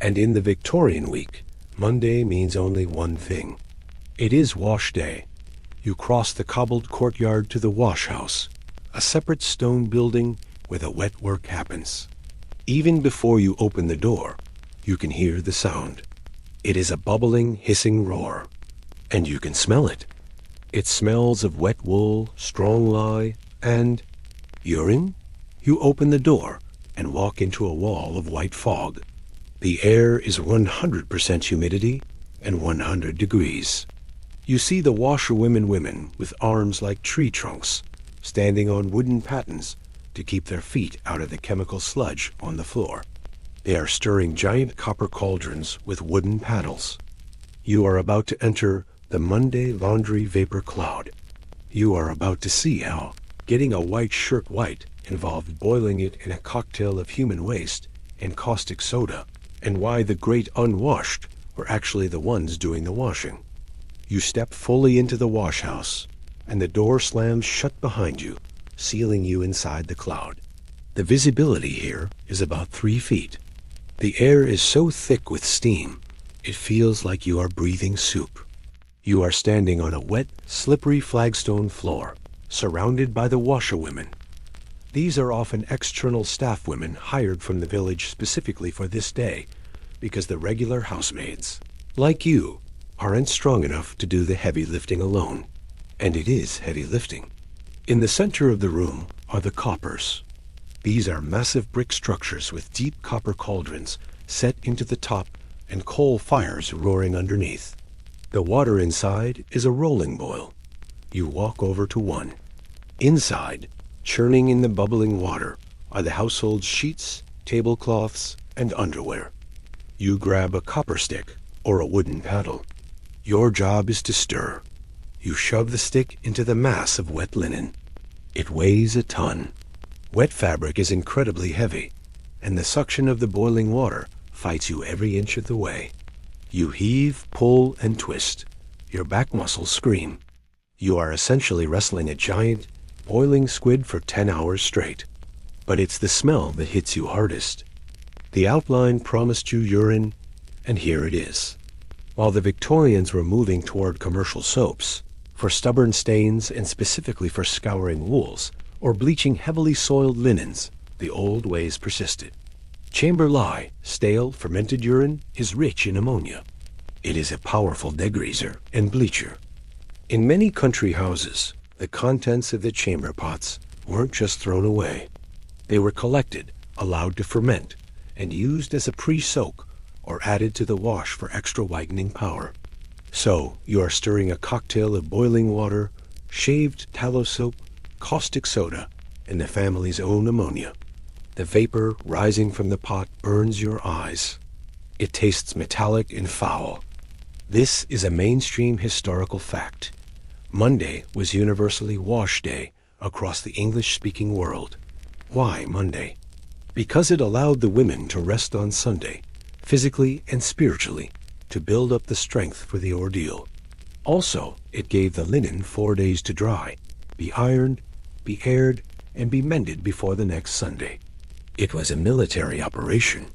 And in the Victorian week, Monday means only one thing. It is wash day. You cross the cobbled courtyard to the wash house, a separate stone building where the wet work happens. Even before you open the door, you can hear the sound. It is a bubbling, hissing roar. And you can smell it. It smells of wet wool, strong lye, and urine. You open the door and walk into a wall of white fog. The air is 100% humidity and 100 degrees. You see the washerwomen women with arms like tree trunks, standing on wooden pattens to keep their feet out of the chemical sludge on the floor. They are stirring giant copper cauldrons with wooden paddles. You are about to enter the Monday laundry vapor cloud. You are about to see how getting a white shirt white involved boiling it in a cocktail of human waste and caustic soda, and why the great unwashed were actually the ones doing the washing. You step fully into the wash house, and the door slams shut behind you, sealing you inside the cloud. The visibility here is about 3 feet. The air is so thick with steam, it feels like you are breathing soup. You are standing on a wet, slippery flagstone floor, surrounded by the washerwomen. These are often external staff women hired from the village specifically for this day, because the regular housemaids, like you, aren't strong enough to do the heavy lifting alone. And it is heavy lifting. In the center of the room are the coppers. These are massive brick structures with deep copper cauldrons set into the top and coal fires roaring underneath. The water inside is a rolling boil. You walk over to one. Inside, churning in the bubbling water, are the household sheets, tablecloths, and underwear. You grab a copper stick or a wooden paddle. Your job is to stir. You shove the stick into the mass of wet linen. It weighs a ton. Wet fabric is incredibly heavy, and the suction of the boiling water fights you every inch of the way. You heave, pull, and twist. Your back muscles scream. You are essentially wrestling a giant, boiling squid for 10 hours straight. But it's the smell that hits you hardest. The outline promised you urine, and here it is. While the Victorians were moving toward commercial soaps, for stubborn stains and specifically for scouring wools, or bleaching heavily soiled linens, the old ways persisted. Chamber lye, stale, fermented urine, is rich in ammonia. It is a powerful degreaser and bleacher. In many country houses, the contents of the chamber pots weren't just thrown away. They were collected, allowed to ferment, and used as a pre-soak or added to the wash for extra whitening power. So, you are stirring a cocktail of boiling water, shaved tallow soap, caustic soda, and the family's own ammonia. The vapor rising from the pot burns your eyes. It tastes metallic and foul. This is a mainstream historical fact. Monday was universally wash day across the English-speaking world. Why Monday? Because it allowed the women to rest on Sunday, physically and spiritually, to build up the strength for the ordeal. Also, it gave the linen 4 days to dry, be ironed, be aired, and be mended before the next Sunday. It was a military operation.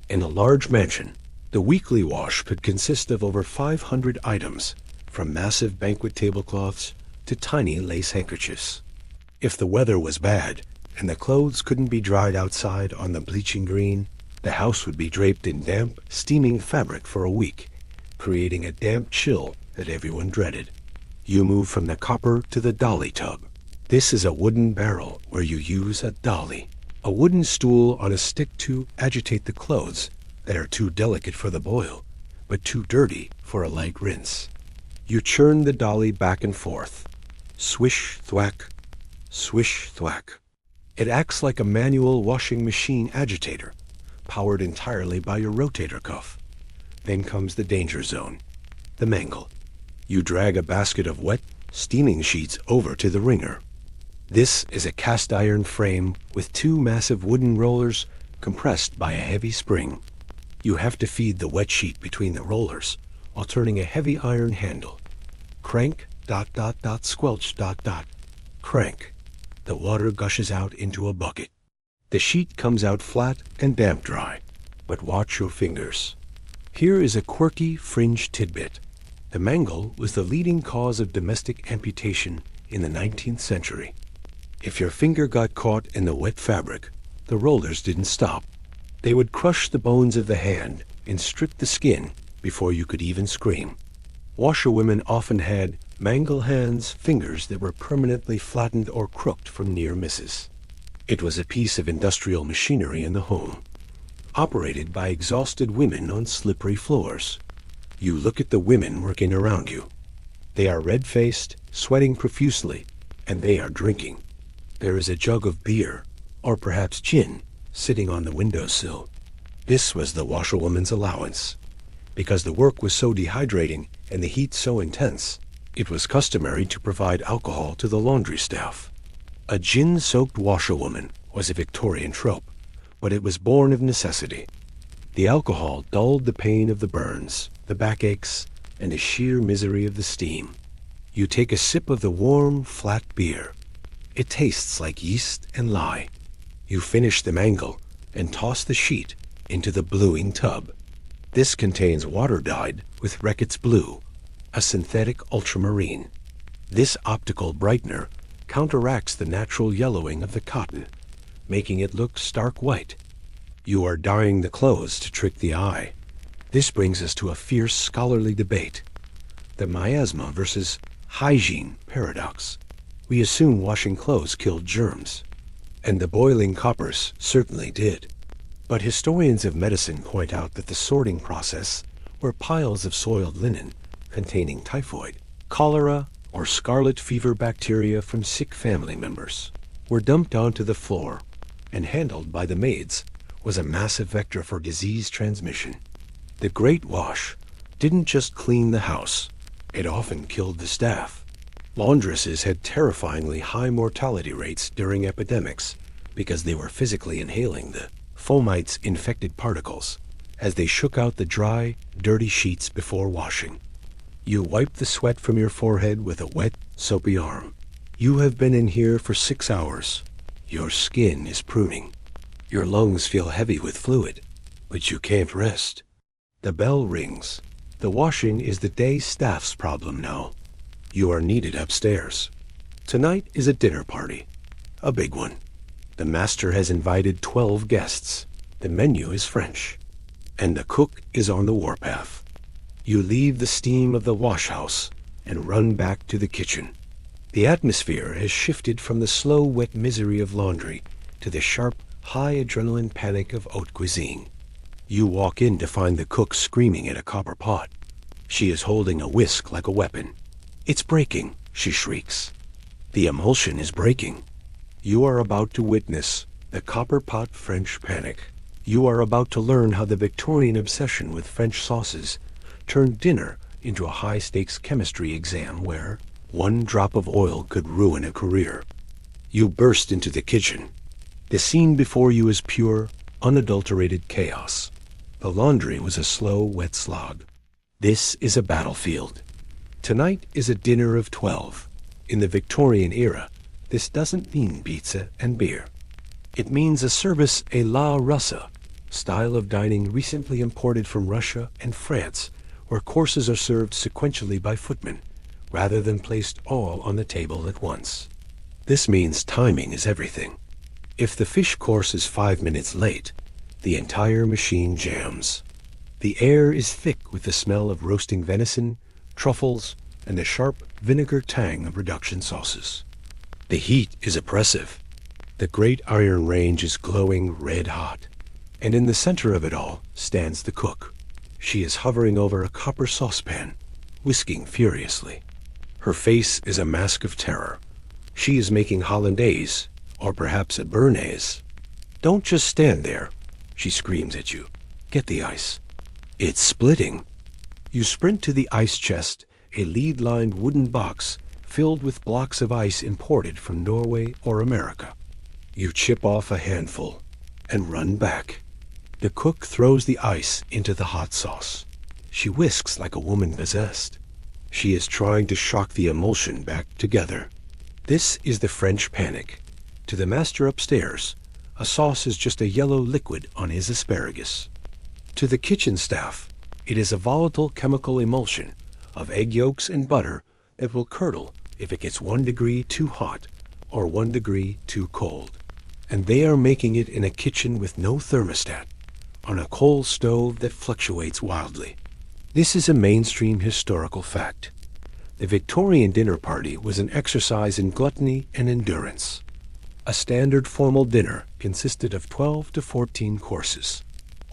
In a large mansion, the weekly wash could consist of over 500 items, from massive banquet tablecloths to tiny lace handkerchiefs. If the weather was bad and the clothes couldn't be dried outside on the bleaching green, the house would be draped in damp, steaming fabric for a week, creating a damp chill that everyone dreaded. You move from the copper to the dolly tub. This is a wooden barrel where you use a dolly, a wooden stool on a stick to agitate the clothes that are too delicate for the boil, but too dirty for a light rinse. You churn the dolly back and forth. Swish, thwack, swish, thwack. It acts like a manual washing machine agitator, powered entirely by your rotator cuff. Then comes the danger zone, the mangle. You drag a basket of wet, steaming sheets over to the wringer. This is a cast iron frame with 2 massive wooden rollers compressed by a heavy spring. You have to feed the wet sheet between the rollers while turning a heavy iron handle. Crank, ... squelch, ... crank. The water gushes out into a bucket. The sheet comes out flat and damp dry, but watch your fingers. Here is a quirky fringe tidbit. The mangle was the leading cause of domestic amputation in the 19th century. If your finger got caught in the wet fabric, the rollers didn't stop. They would crush the bones of the hand and strip the skin before you could even scream. Washerwomen often had mangle hands, fingers that were permanently flattened or crooked from near misses. It was a piece of industrial machinery in the home, operated by exhausted women on slippery floors. You look at the women working around you. They are red-faced, sweating profusely, and they are drinking. There is a jug of beer, or perhaps gin, sitting on the windowsill. This was the washerwoman's allowance. Because the work was so dehydrating and the heat so intense, it was customary to provide alcohol to the laundry staff. A gin-soaked washerwoman was a Victorian trope, but it was born of necessity. The alcohol dulled the pain of the burns, the backaches, and the sheer misery of the steam. You take a sip of the warm, flat beer. It tastes like yeast and lye. You finish the mangle and toss the sheet into the bluing tub. This contains water dyed with Reckitt's blue, a synthetic ultramarine. This optical brightener counteracts the natural yellowing of the cotton, making it look stark white. You are dyeing the clothes to trick the eye. This brings us to a fierce scholarly debate. The miasma versus hygiene paradox. We assume washing clothes killed germs, and the boiling coppers certainly did. But historians of medicine point out that the sorting process, where piles of soiled linen containing typhoid, cholera, or scarlet fever bacteria from sick family members were dumped onto the floor and handled by the maids, was a massive vector for disease transmission. The Great Wash didn't just clean the house, it often killed the staff. Laundresses had terrifyingly high mortality rates during epidemics because they were physically inhaling the fomites infected particles as they shook out the dry, dirty sheets before washing. You wipe the sweat from your forehead with a wet, soapy arm. You have been in here for 6 hours. Your skin is pruning. Your lungs feel heavy with fluid, but you can't rest. The bell rings. The washing is the day staff's problem now. You are needed upstairs. Tonight is a dinner party. A big one. The master has invited 12 guests. The menu is French. And the cook is on the warpath. You leave the steam of the wash house and run back to the kitchen. The atmosphere has shifted from the slow, wet misery of laundry to the sharp, high adrenaline panic of haute cuisine. You walk in to find the cook screaming at a copper pot. She is holding a whisk like a weapon. "It's breaking," she shrieks. The emulsion is breaking. You are about to witness the copper pot French panic. You are about to learn how the Victorian obsession with French sauces turned dinner into a high-stakes chemistry exam where one drop of oil could ruin a career. You burst into the kitchen. The scene before you is pure, unadulterated chaos. The laundry was a slow, wet slog. This is a battlefield. Tonight is a dinner of 12. In the Victorian era, this doesn't mean pizza and beer. It means a service à la Russa, style of dining recently imported from Russia and France, where courses are served sequentially by footmen, rather than placed all on the table at once. This means timing is everything. If the fish course is 5 minutes late, the entire machine jams. The air is thick with the smell of roasting venison, truffles, and the sharp vinegar tang of reduction sauces. The heat is oppressive. The great iron range is glowing red hot, and in the center of it all stands the cook. She is hovering over a copper saucepan, whisking furiously. Her face is a mask of terror. She is making hollandaise, or perhaps a béarnaise. "Don't just stand there," she screams at you. "Get the ice. It's splitting." You sprint to the ice chest, a lead-lined wooden box filled with blocks of ice imported from Norway or America. You chip off a handful and run back. The cook throws the ice into the hot sauce. She whisks like a woman possessed. She is trying to shock the emulsion back together. This is the French panic. To the master upstairs, a sauce is just a yellow liquid on his asparagus. To the kitchen staff, It is a volatile chemical emulsion of egg yolks and butter that will curdle if it gets 1 degree too hot or 1 degree too cold. And they are making it in a kitchen with no thermostat, on a coal stove that fluctuates wildly. This is a mainstream historical fact. The Victorian dinner party was an exercise in gluttony and endurance. A standard formal dinner consisted of 12 to 14 courses.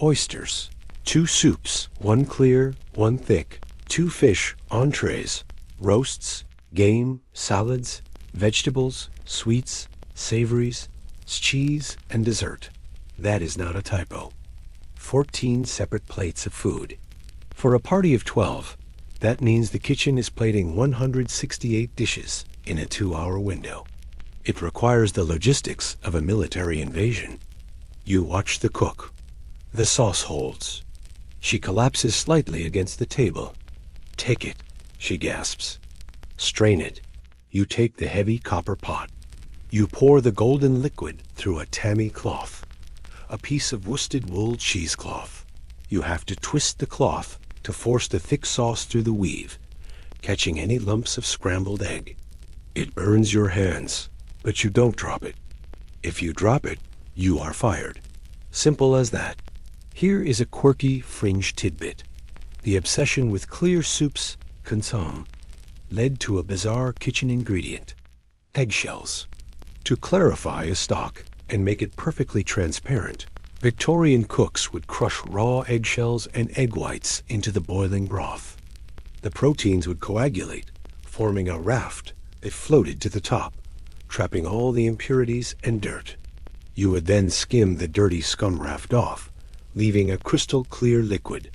Oysters, 2 soups, 1 clear, 1 thick, 2 fish, entrees, roasts, game, salads, vegetables, sweets, savories, cheese, and dessert. That is not a typo. 14 separate plates of food. For a party of 12, that means the kitchen is plating 168 dishes in a 2-hour window. It requires the logistics of a military invasion. You watch the cook. The sauce holds. She collapses slightly against the table. "Take it," she gasps. Strain it. You take the heavy copper pot. You pour the golden liquid through a tammy cloth, a piece of worsted wool cheesecloth. You have to twist the cloth to force the thick sauce through the weave, catching any lumps of scrambled egg. It burns your hands, but you don't drop it. If you drop it, you are fired. Simple as that. Here is a quirky fringe tidbit. The obsession with clear soups, consomme, led to a bizarre kitchen ingredient: eggshells. To clarify a stock and make it perfectly transparent, Victorian cooks would crush raw eggshells and egg whites into the boiling broth. The proteins would coagulate, forming a raft that floated to the top, trapping all the impurities and dirt. You would then skim the dirty scum raft off, leaving a crystal clear liquid.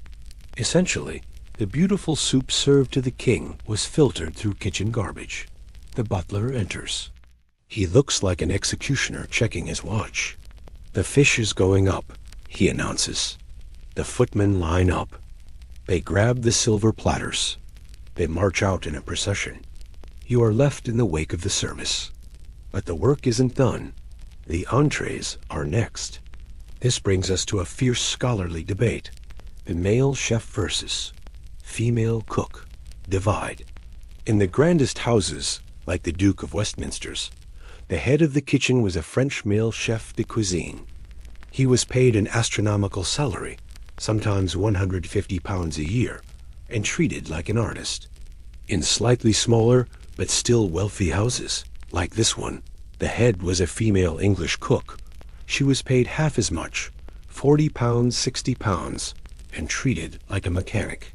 Essentially, the beautiful soup served to the king was filtered through kitchen garbage. The butler enters. He looks like an executioner checking his watch. "The fish is going up," he announces. The footmen line up. They grab the silver platters. They march out in a procession. You are left in the wake of the service. But the work isn't done. The entrees are next. This brings us to a fierce scholarly debate. The male chef versus female cook. Divide. In the grandest houses, like the Duke of Westminster's, the head of the kitchen was a French male chef de cuisine. He was paid an astronomical salary, sometimes £150 a year, and treated like an artist. In slightly smaller, but still wealthy houses, like this one, the head was a female English cook. She was paid half as much, £40, £60, and treated like a mechanic.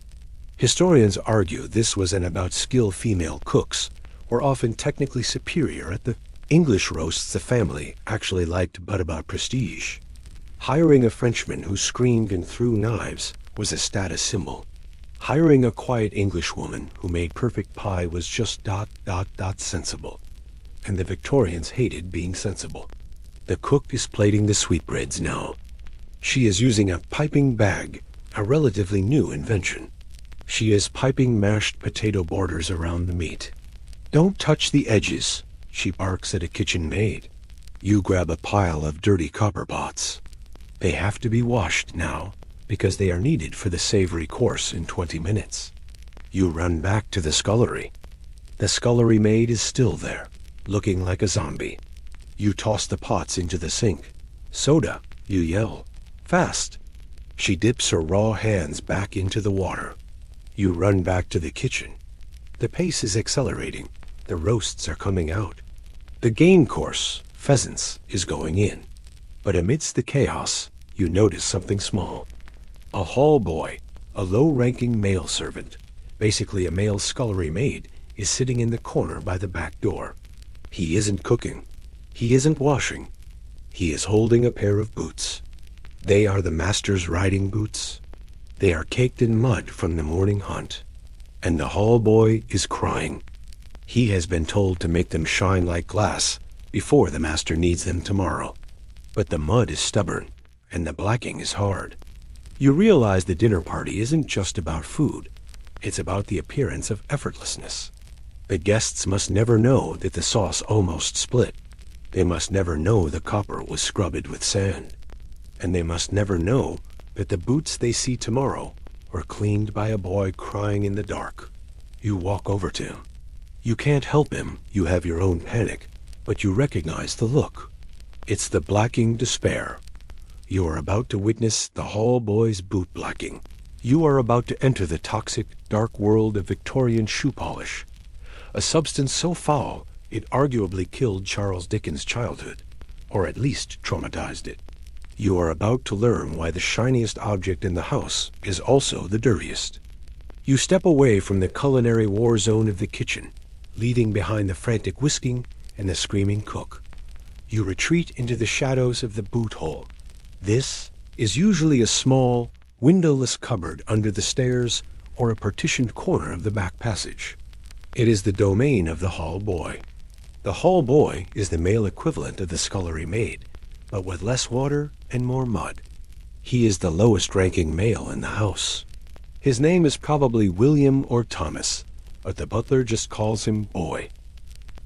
Historians argue this was an about skill. Female cooks were often technically superior at the English roasts the family actually liked, but about prestige. Hiring a Frenchman who screamed and threw knives was a status symbol. Hiring a quiet English woman who made perfect pie was just ... sensible. And the Victorians hated being sensible. The cook is plating the sweetbreads now. She is using a piping bag, a relatively new invention. She is piping mashed potato borders around the meat. "Don't touch the edges," she barks at a kitchen maid. You grab a pile of dirty copper pots. They have to be washed now, because they are needed for the savory course in 20 minutes. You run back to the scullery. The scullery maid is still there, looking like a zombie. You toss the pots into the sink. "Soda," you yell. "Fast." She dips her raw hands back into the water. You run back to the kitchen. The pace is accelerating. The roasts are coming out. The game course, pheasants, is going in. But amidst the chaos, you notice something small. A hall boy, a low-ranking male servant, basically a male scullery maid, is sitting in the corner by the back door. He isn't cooking. He isn't washing. He is holding a pair of boots. They are the master's riding boots. They are caked in mud from the morning hunt. And the hall boy is crying. He has been told to make them shine like glass before the master needs them tomorrow. But the mud is stubborn, and the blacking is hard. You realize the dinner party isn't just about food. It's about the appearance of effortlessness. The guests must never know that the sauce almost split. They must never know the copper was scrubbed with sand. And they must never know that the boots they see tomorrow or cleaned by a boy crying in the dark. You walk over to him. You can't help him, you have your own panic, but you recognize the look. It's the blacking despair. You are about to witness the hall boy's boot blacking. You are about to enter the toxic, dark world of Victorian shoe polish, a substance so foul it arguably killed Charles Dickens' childhood, or at least traumatized it. You are about to learn why the shiniest object in the house is also the dirtiest. You step away from the culinary war zone of the kitchen, leaving behind the frantic whisking and the screaming cook. You retreat into the shadows of the boot hole. This is usually a small, windowless cupboard under the stairs or a partitioned corner of the back passage. It is the domain of the hall boy. The hall boy is the male equivalent of the scullery maid, but with less water and more mud. He is the lowest-ranking male in the house. His name is probably William or Thomas, but the butler just calls him Boy.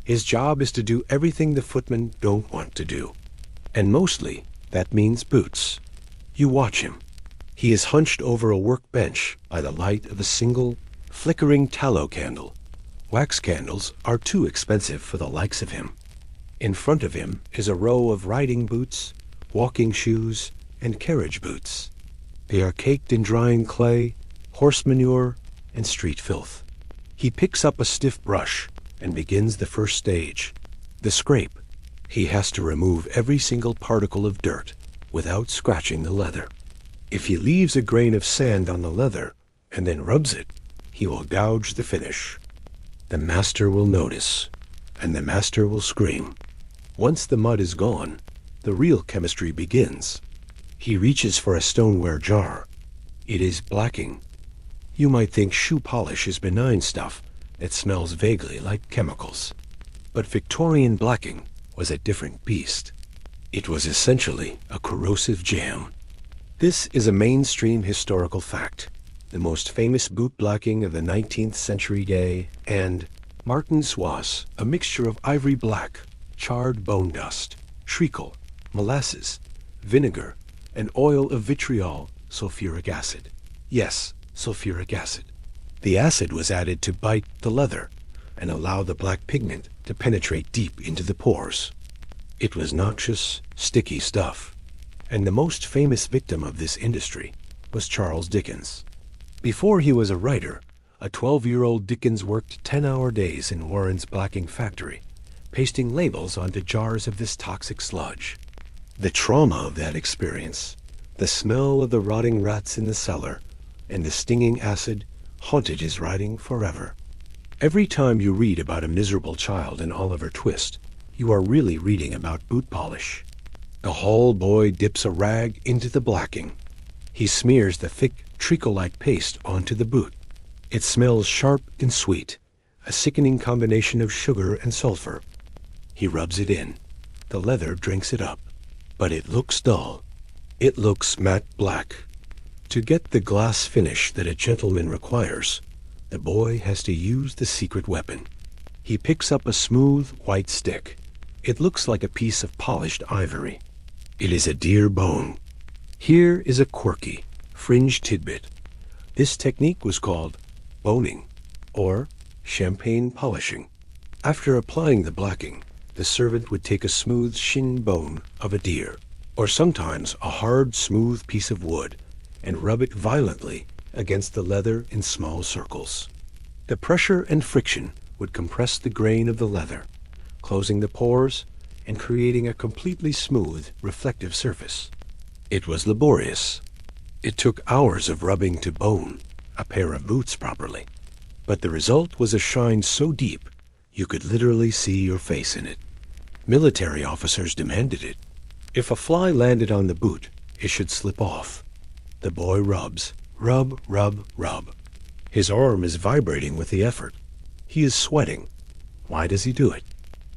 His job is to do everything the footmen don't want to do. And mostly, that means boots. You watch him. He is hunched over a workbench by the light of a single, flickering tallow candle. Wax candles are too expensive for the likes of him. In front of him is a row of riding boots, walking shoes, and carriage boots. They are caked in drying clay, horse manure, and street filth. He picks up a stiff brush and begins the first stage, the scrape. He has to remove every single particle of dirt without scratching the leather. If he leaves a grain of sand on the leather and then rubs it, he will gouge the finish. The master will notice, and the master will scream. Once the mud is gone, the real chemistry begins. He reaches for a stoneware jar. It is blacking. You might think shoe polish is benign stuff that smells vaguely like chemicals. But Victorian blacking was a different beast. It was essentially a corrosive jam. This is a mainstream historical fact. The most famous boot blacking of the 19th century day, and Martin Soise, a mixture of ivory black, charred bone dust, treacle, molasses, vinegar, and oil of vitriol, sulfuric acid. Yes, sulfuric acid. The acid was added to bite the leather and allow the black pigment to penetrate deep into the pores. It was noxious, sticky stuff. And the most famous victim of this industry was Charles Dickens. Before he was a writer, a 12-year-old Dickens worked 10-hour days in Warren's blacking factory, pasting labels onto jars of this toxic sludge. The trauma of that experience, the smell of the rotting rats in the cellar, and the stinging acid haunted his writing forever. Every time you read about a miserable child in Oliver Twist, you are really reading about boot polish. The hall boy dips a rag into the blacking. He smears the thick, treacle-like paste onto the boot. It smells sharp and sweet, a sickening combination of sugar and sulfur. He rubs it in. The leather drinks it up. But it looks dull. It looks matte black. To get the glass finish that a gentleman requires, the boy has to use the secret weapon. He picks up a smooth, white stick. It looks like a piece of polished ivory. It is a deer bone. Here is a quirky, fringe tidbit. This technique was called boning, or champagne polishing. After applying the blacking, the servant would take a smooth shin bone of a deer, or sometimes a hard, smooth piece of wood, and rub it violently against the leather in small circles. The pressure and friction would compress the grain of the leather, closing the pores and creating a completely smooth, reflective surface. It was laborious. It took hours of rubbing to bone a pair of boots properly, but the result was a shine so deep you could literally see your face in it. Military officers demanded it. If a fly landed on the boot, it should slip off. The boy rubs. Rub, rub, rub. His arm is vibrating with the effort. He is sweating. Why does he do it?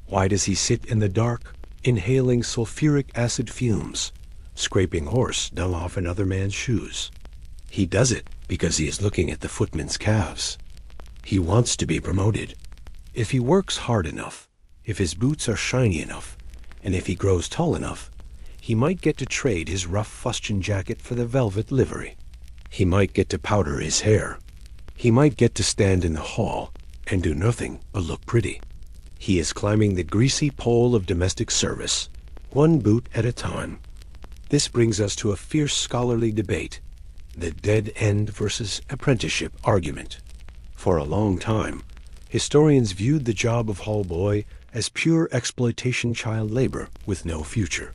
Why does he sit in the dark, inhaling sulfuric acid fumes, scraping horse dung off another man's shoes? He does it because he is looking at the footmen's calves. He wants to be promoted. If he works hard enough, if his boots are shiny enough, and if he grows tall enough, he might get to trade his rough fustian jacket for the velvet livery. He might get to powder his hair. He might get to stand in the hall and do nothing but look pretty. He is climbing the greasy pole of domestic service, one boot at a time. This brings us to a fierce scholarly debate, the dead-end versus apprenticeship argument. For a long time, historians viewed the job of hall boy as pure exploitation child labor with no future.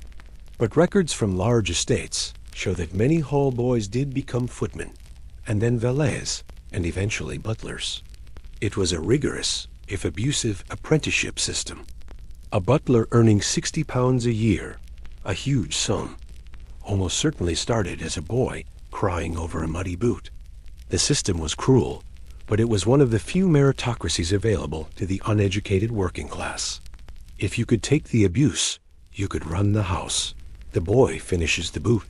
But records from large estates show that many hall boys did become footmen, and then valets, and eventually butlers. It was a rigorous, if abusive, apprenticeship system. A butler earning £60 a year, a huge sum, almost certainly started as a boy crying over a muddy boot. The system was cruel, but it was one of the few meritocracies available to the uneducated working class. If you could take the abuse, you could run the house. The boy finishes the boot.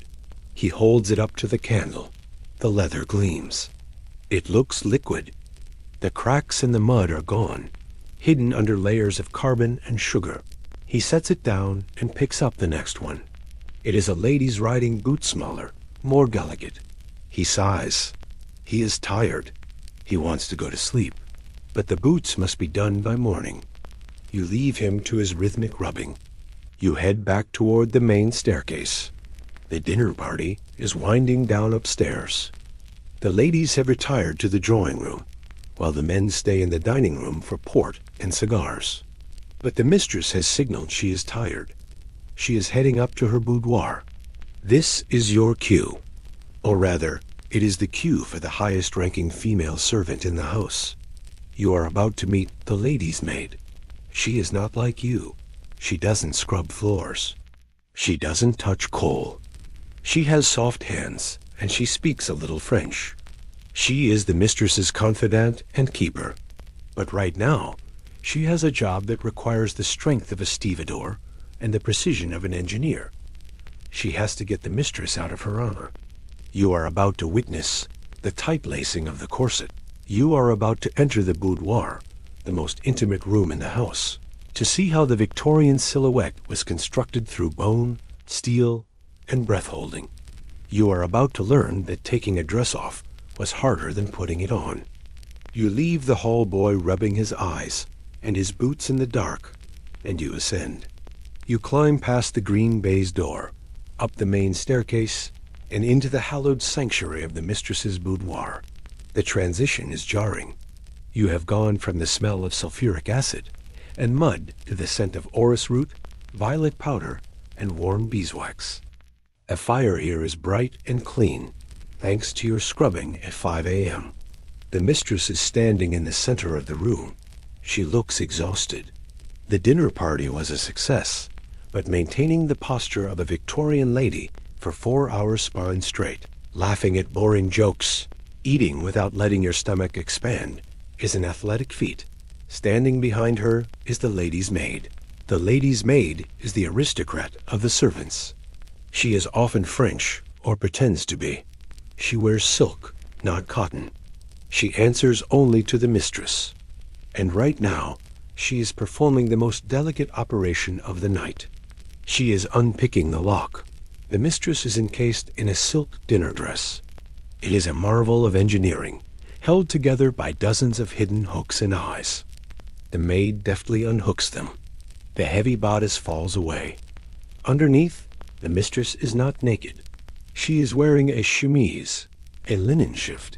He holds it up to the candle. The leather gleams. It looks liquid. The cracks in the mud are gone, hidden under layers of carbon and sugar. He sets it down and picks up the next one. It is a lady's riding boot, smaller, more delicate. He sighs. He is tired. He wants to go to sleep. But the boots must be done by morning. You leave him to his rhythmic rubbing. You head back toward the main staircase. The dinner party is winding down upstairs. The ladies have retired to the drawing room, while the men stay in the dining room for port and cigars. But the mistress has signaled she is tired. She is heading up to her boudoir. This is your cue. Or rather, it is the cue for the highest-ranking female servant in the house. You are about to meet the lady's maid. She is not like you. She doesn't scrub floors. She doesn't touch coal. She has soft hands, and she speaks a little French. She is the mistress's confidant and keeper. But right now, she has a job that requires the strength of a stevedore and the precision of an engineer. She has to get the mistress out of her armor. You are about to witness the tight lacing of the corset. You are about to enter the boudoir, the most intimate room in the house, to see how the Victorian silhouette was constructed through bone, steel, and breath-holding. You are about to learn that taking a dress off was harder than putting it on. You leave the hall boy rubbing his eyes and his boots in the dark, and you ascend. You climb past the green baize door, up the main staircase, and into the hallowed sanctuary of the mistress's boudoir. The transition is jarring. You have gone from the smell of sulfuric acid and mud to the scent of orris root, violet powder, and warm beeswax. A fire here is bright and clean, thanks to your scrubbing at 5 a.m. The mistress is standing in the center of the room. She looks exhausted. The dinner party was a success, but maintaining the posture of a Victorian lady for 4 hours spine straight, laughing at boring jokes, eating without letting your stomach expand, is an athletic feat. Standing behind her is the lady's maid. The lady's maid is the aristocrat of the servants. She is often French, or pretends to be. She wears silk, not cotton. She answers only to the mistress. And right now, she is performing the most delicate operation of the night. She is unpicking the lock. The mistress is encased in a silk dinner dress. It is a marvel of engineering, held together by dozens of hidden hooks and eyes. The maid deftly unhooks them. The heavy bodice falls away. Underneath, the mistress is not naked. She is wearing a chemise, a linen shift,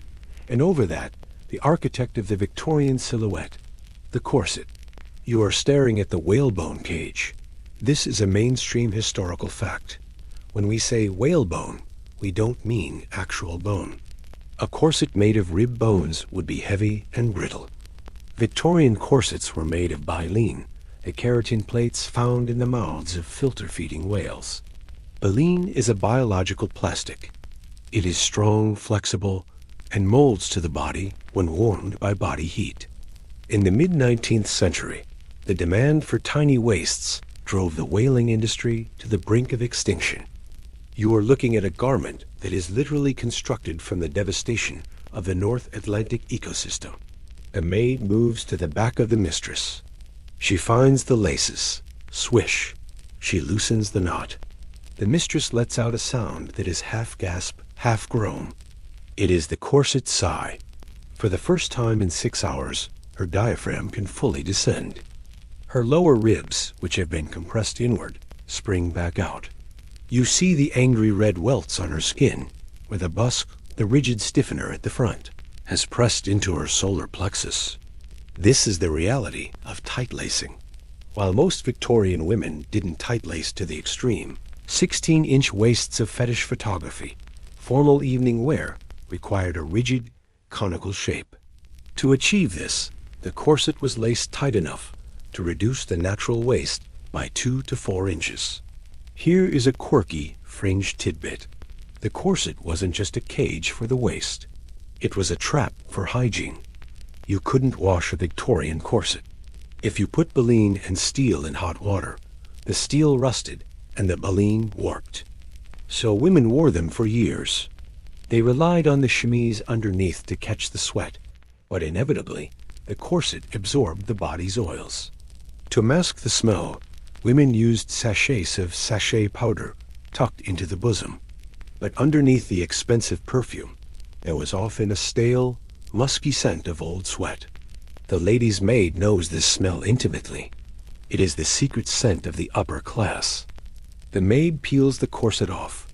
and over that, the architect of the Victorian silhouette, the corset. You are staring at the whalebone cage. This is a mainstream historical fact. When we say whalebone, we don't mean actual bone. A corset made of rib bones would be heavy and brittle. Victorian corsets were made of baleen, the keratin plates found in the mouths of filter-feeding whales. Baleen is a biological plastic. It is strong, flexible, and molds to the body when warmed by body heat. In the mid-19th century, the demand for tiny waists drove the whaling industry to the brink of extinction. You are looking at a garment that is literally constructed from the devastation of the North Atlantic ecosystem. A maid moves to the back of the mistress. She finds the laces. Swish. She loosens the knot. The mistress lets out a sound that is half gasp, half groan. It is the corset sigh. For the first time in 6 hours, her diaphragm can fully descend. Her lower ribs, which have been compressed inward, spring back out. You see the angry red welts on her skin, where the busk, the rigid stiffener at the front, has pressed into her solar plexus. This is the reality of tight-lacing. While most Victorian women didn't tight-lace to the extreme, 16-inch waists of fetish photography, formal evening wear, required a rigid, conical shape. To achieve this, the corset was laced tight enough to reduce the natural waist by 2 to 4 inches. Here is a quirky, fringed tidbit. The corset wasn't just a cage for the waist. It was a trap for hygiene. You couldn't wash a Victorian corset. If you put baleen and steel in hot water, the steel rusted and the baleen warped. So women wore them for years. They relied on the chemise underneath to catch the sweat, but inevitably, the corset absorbed the body's oils. To mask the smell, women used sachets of sachet powder tucked into the bosom. But underneath the expensive perfume, there was often a stale, musky scent of old sweat. The lady's maid knows this smell intimately. It is the secret scent of the upper class. The maid peels the corset off.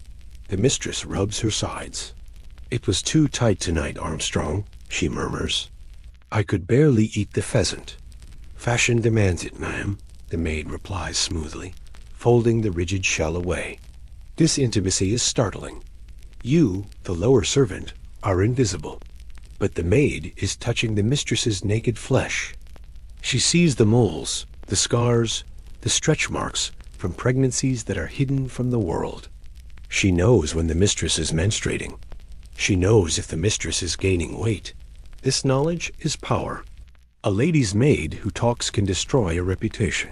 The mistress rubs her sides. "It was too tight tonight, Armstrong," she murmurs. "I could barely eat the pheasant." "Fashion demands it, ma'am," the maid replies smoothly, folding the rigid shell away. This intimacy is startling. You, the lower servant, are invisible, but the maid is touching the mistress's naked flesh. She sees the moles, the scars, the stretch marks from pregnancies that are hidden from the world. She knows when the mistress is menstruating. She knows if the mistress is gaining weight. This knowledge is power. A lady's maid who talks can destroy a reputation,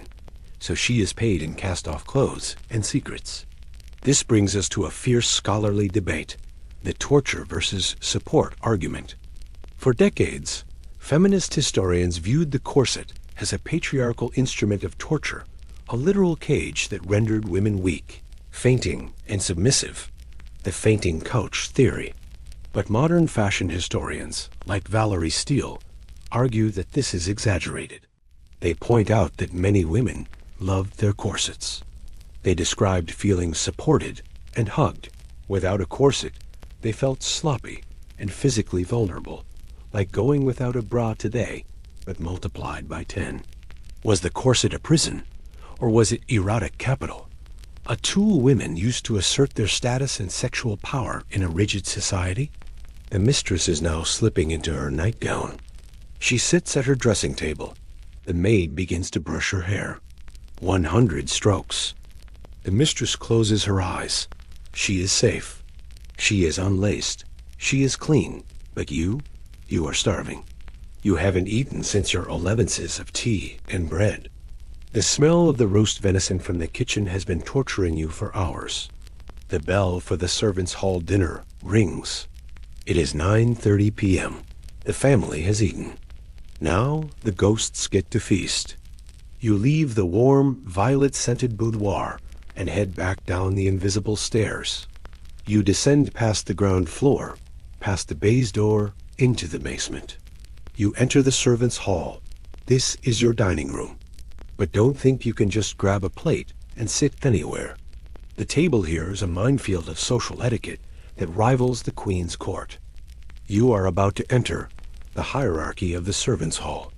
so she is paid in cast-off clothes and secrets. This brings us to a fierce scholarly debate, the torture versus support argument. For decades, feminist historians viewed the corset as a patriarchal instrument of torture, a literal cage that rendered women weak, fainting, and submissive, the fainting couch theory. But modern fashion historians, like Valerie Steele, argue that this is exaggerated. They point out that many women loved their corsets. They described feeling supported and hugged. Without a corset, they felt sloppy and physically vulnerable, like going without a bra today, but multiplied by 10. Was the corset a prison, or was it erotic capital? A tool women used to assert their status and sexual power in a rigid society? The mistress is now slipping into her nightgown. She sits at her dressing table. The maid begins to brush her hair. 100 strokes. The mistress closes her eyes. She is safe. She is unlaced. She is clean. But you are starving. You haven't eaten since your allevances of tea and bread. The smell of the roast venison from the kitchen has been torturing you for hours. The bell for the servants' hall dinner rings. It is 9:30 p.m. The family has eaten. Now the ghosts get to feast. You leave the warm, violet-scented boudoir and head back down the invisible stairs. You descend past the ground floor, past the baize door, into the basement. You enter the servants' hall. This is your dining room. But don't think you can just grab a plate and sit anywhere. The table here is a minefield of social etiquette that rivals the Queen's court. You are about to enter the hierarchy of the servants' hall.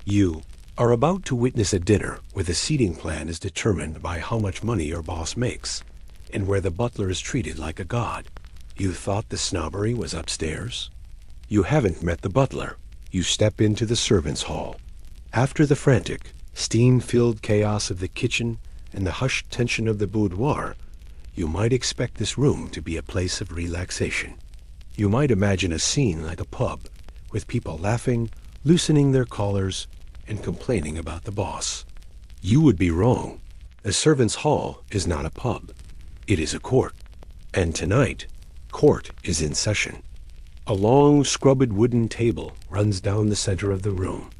You are about to witness a dinner where the seating plan is determined by how much money your boss makes, and where the butler is treated like a god. You thought the snobbery was upstairs? You haven't met the butler. You step into the servants' hall. After the frantic, steam-filled chaos of the kitchen and the hushed tension of the boudoir, you might expect this room to be a place of relaxation. You might imagine a scene like a pub, with people laughing, loosening their collars, and complaining about the boss. You would be wrong. The servants' hall is not a pub. It is a court. And tonight, court is in session. A long, scrubbed wooden table runs down the center of the room.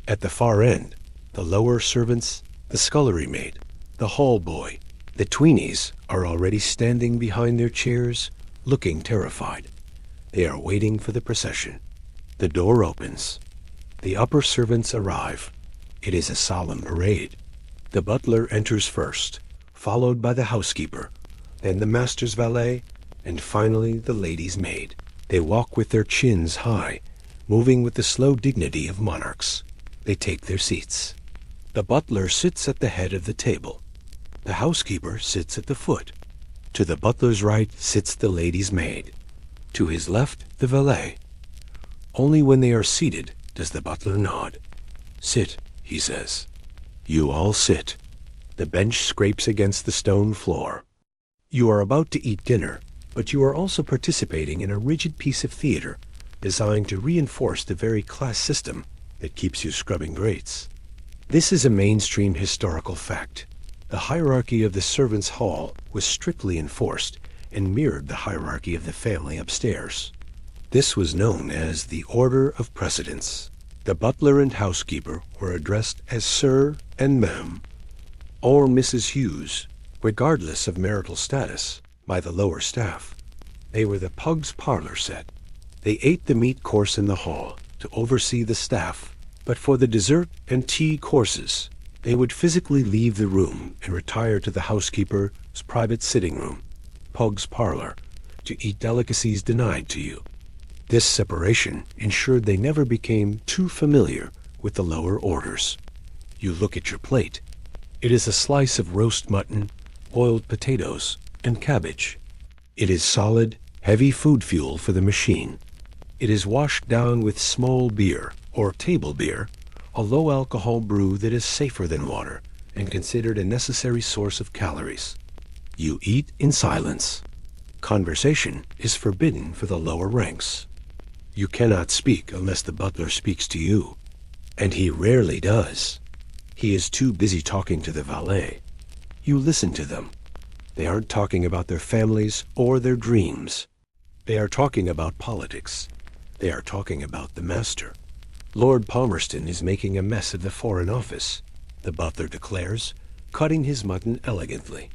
At the far end, the lower servants, the scullery maid, the hall boy, the tweenies are already standing behind their chairs, looking terrified. They are waiting for the procession. The door opens. The upper servants arrive. It is a solemn parade. The butler enters first, followed by the housekeeper, then the master's valet, and finally the lady's maid. They walk with their chins high, moving with the slow dignity of monarchs. They take their seats. The butler sits at the head of the table. The housekeeper sits at the foot. To the butler's right sits the lady's maid. To his left, the valet. Only when they are seated does the butler nod. "Sit," he says. You all sit. The bench scrapes against the stone floor. You are about to eat dinner, but you are also participating in a rigid piece of theater designed to reinforce the very class system that keeps you scrubbing grates. This is a mainstream historical fact. The hierarchy of the servants' hall was strictly enforced and mirrored the hierarchy of the family upstairs. This was known as the order of precedence. The butler and housekeeper were addressed as Sir and Ma'am, or Mrs. Hughes, regardless of marital status, by the lower staff. They were the pug's parlor set. They ate the meat course in the hall to oversee the staff, but for the dessert and tea courses, they would physically leave the room and retire to the housekeeper's private sitting room, pug's parlor, to eat delicacies denied to you. This separation ensured they never became too familiar with the lower orders. You look at your plate. It is a slice of roast mutton, boiled potatoes, and cabbage. It is solid, heavy food fuel for the machine. It is washed down with small beer, or table beer, a low-alcohol brew that is safer than water and considered a necessary source of calories. You eat in silence. Conversation is forbidden for the lower ranks. You cannot speak unless the butler speaks to you, and he rarely does. He is too busy talking to the valet. You listen to them. They aren't talking about their families or their dreams. They are talking about politics. They are talking about the master. Lord Palmerston is making a mess of the Foreign Office, the butler declares, cutting his mutton elegantly.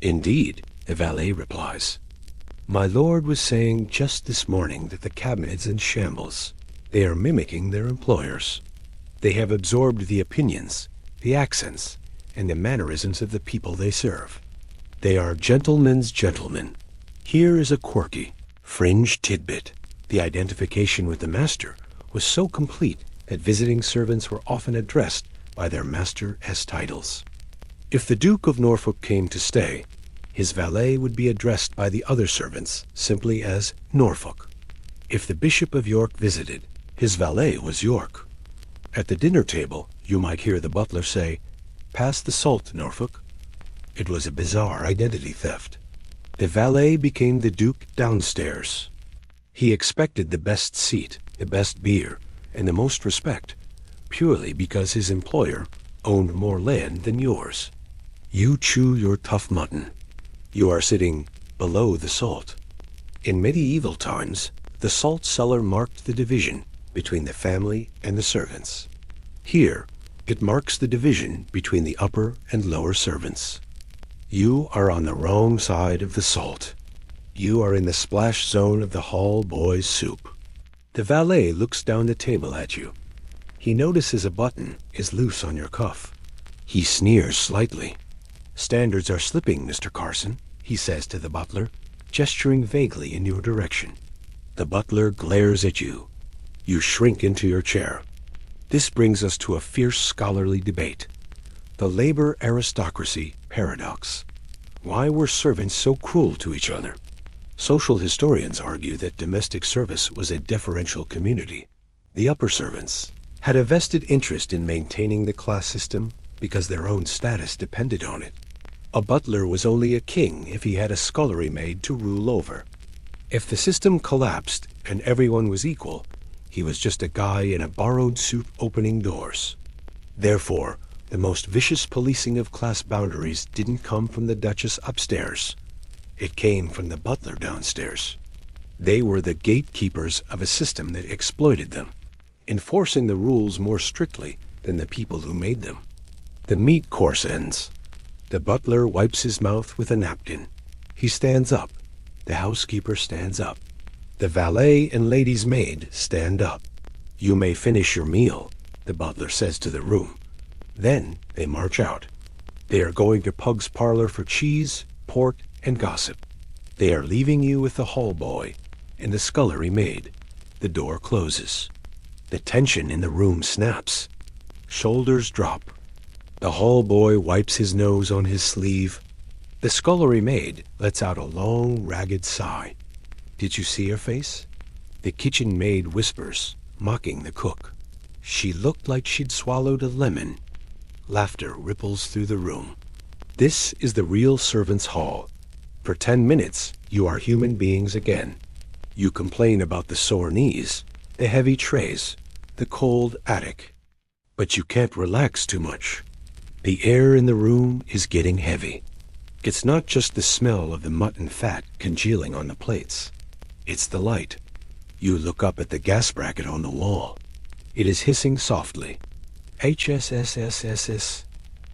Indeed, the valet replies. My lord was saying just this morning that the cabinet's in shambles. They are mimicking their employers. They have absorbed the opinions, the accents, and the mannerisms of the people they serve. They are gentlemen's gentlemen. Here is a quirky, fringe tidbit. The identification with the master was so complete that visiting servants were often addressed by their master as titles. If the Duke of Norfolk came to stay, his valet would be addressed by the other servants simply as Norfolk. If the Bishop of York visited, his valet was York. At the dinner table, you might hear the butler say, "Pass the salt, Norfolk." It was a bizarre identity theft. The valet became the Duke downstairs. He expected the best seat, the best beer, and the most respect, purely because his employer owned more land than yours. You chew your tough mutton. You are sitting below the salt. In medieval times, the salt cellar marked the division between the family and the servants. Here, it marks the division between the upper and lower servants. You are on the wrong side of the salt. You are in the splash zone of the hall boys' soup. The valet looks down the table at you. He notices a button is loose on your cuff. He sneers slightly. Standards are slipping, Mr. Carson, he says to the butler, gesturing vaguely in your direction. The butler glares at you. You shrink into your chair. This brings us to a fierce scholarly debate. The labor aristocracy paradox. Why were servants so cruel to each other? Social historians argue that domestic service was a deferential community. The upper servants had a vested interest in maintaining the class system because their own status depended on it. A butler was only a king if he had a scullery maid to rule over. If the system collapsed and everyone was equal, he was just a guy in a borrowed suit opening doors. Therefore, the most vicious policing of class boundaries didn't come from the Duchess upstairs. It came from the butler downstairs. They were the gatekeepers of a system that exploited them, enforcing the rules more strictly than the people who made them. The meat course ends. The butler wipes his mouth with a napkin. He stands up. The housekeeper stands up. The valet and lady's maid stand up. "You may finish your meal," the butler says to the room. Then they march out. They are going to Pug's parlor for cheese, port, and gossip. They are leaving you with the hall boy and the scullery maid. The door closes. The tension in the room snaps. Shoulders drop. The hall boy wipes his nose on his sleeve. The scullery maid lets out a long, ragged sigh. Did you see her face? The kitchen maid whispers, mocking the cook. She looked like she'd swallowed a lemon. Laughter ripples through the room. This is the real servants' hall. For 10 minutes, you are human beings again. You complain about the sore knees, the heavy trays, the cold attic. But you can't relax too much. The air in the room is getting heavy. It's not just the smell of the mutton fat congealing on the plates. It's the light. You look up at the gas bracket on the wall. It is hissing softly. HSSSSS.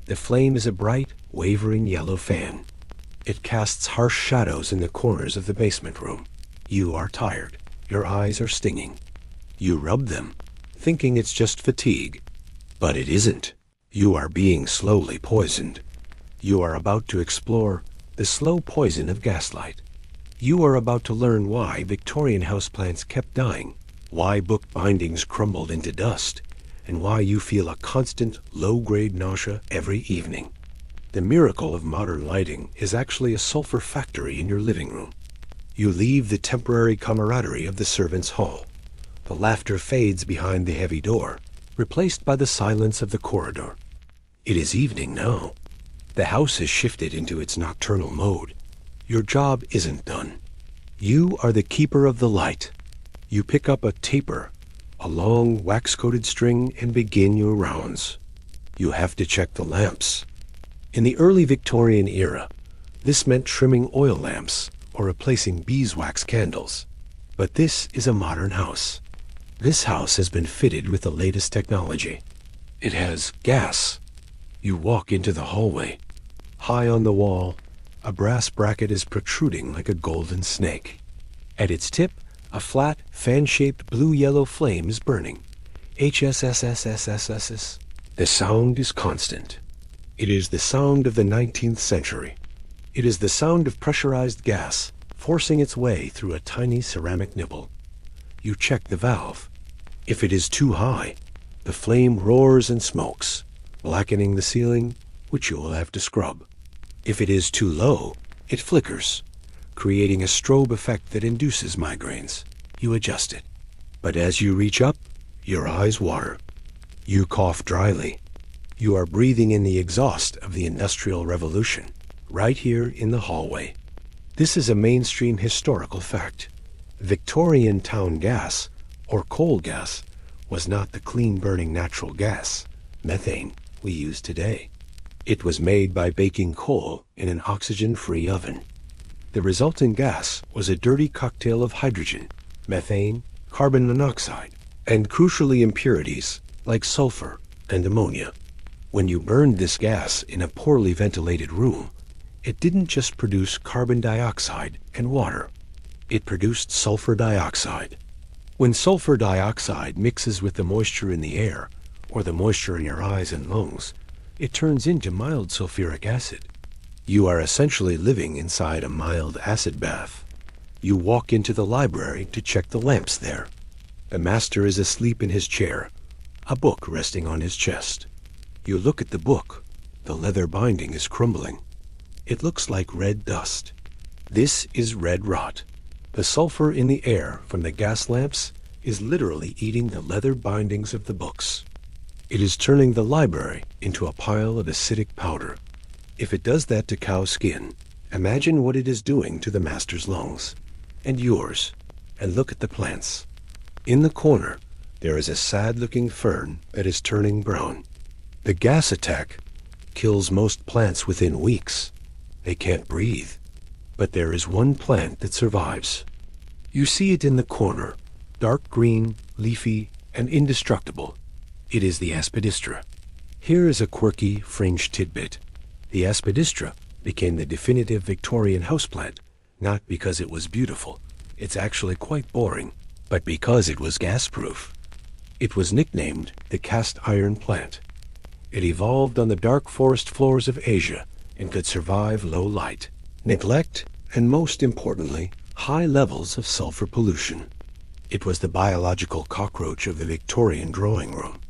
The flame is a bright, wavering yellow fan. It casts harsh shadows in the corners of the basement room. You are tired. Your eyes are stinging. You rub them, thinking it's just fatigue. But it isn't. You are being slowly poisoned. You are about to explore the slow poison of gaslight. You are about to learn why Victorian houseplants kept dying, why book bindings crumbled into dust, and why you feel a constant low-grade nausea every evening. The miracle of modern lighting is actually a sulfur factory in your living room. You leave the temporary camaraderie of the servants' hall. The laughter fades behind the heavy door, replaced by the silence of the corridor. It is evening now. The house has shifted into its nocturnal mode. Your job isn't done. You are the keeper of the light. You pick up a taper, a long wax-coated string, and begin your rounds. You have to check the lamps. In the early Victorian era, this meant trimming oil lamps or replacing beeswax candles. But this is a modern house. This house has been fitted with the latest technology. It has gas. You walk into the hallway. High on the wall, a brass bracket is protruding like a golden snake. At its tip, a flat, fan-shaped blue-yellow flame is burning. HSSSSSS. The sound is constant. It is the sound of the 19th century. It is the sound of pressurized gas forcing its way through a tiny ceramic nipple. You check the valve. If it is too high, the flame roars and smokes, blackening the ceiling, which you will have to scrub. If it is too low, it flickers, creating a strobe effect that induces migraines. You adjust it. But as you reach up, your eyes water. You cough dryly. You are breathing in the exhaust of the Industrial Revolution, right here in the hallway. This is a mainstream historical fact. Victorian town gas, or coal gas, was not the clean-burning natural gas, methane, we use today. It was made by baking coal in an oxygen-free oven. The resulting gas was a dirty cocktail of hydrogen, methane, carbon monoxide, and crucially impurities like sulfur and ammonia. When you burned this gas in a poorly ventilated room, it didn't just produce carbon dioxide and water. It produced sulfur dioxide. When sulfur dioxide mixes with the moisture in the air, or the moisture in your eyes and lungs, it turns into mild sulfuric acid. You are essentially living inside a mild acid bath. You walk into the library to check the lamps there. The master is asleep in his chair, a book resting on his chest. You look at the book. The leather binding is crumbling. It looks like red dust. This is red rot. The sulfur in the air from the gas lamps is literally eating the leather bindings of the books. It is turning the library into a pile of acidic powder. If it does that to cow skin, imagine what it is doing to the master's lungs, and yours, and look at the plants. In the corner, there is a sad-looking fern that is turning brown. The gas attack kills most plants within weeks. They can't breathe. But there is one plant that survives. You see it in the corner, dark green, leafy, and indestructible. It is the aspidistra. Here is a quirky, fringe tidbit. The aspidistra became the definitive Victorian houseplant, not because it was beautiful, It's actually quite boring, but because it was gas-proof, it was nicknamed the cast iron plant. It evolved on the dark forest floors of Asia and could survive low light, neglect, and most importantly, high levels of sulfur pollution. It was the biological cockroach of the Victorian drawing room.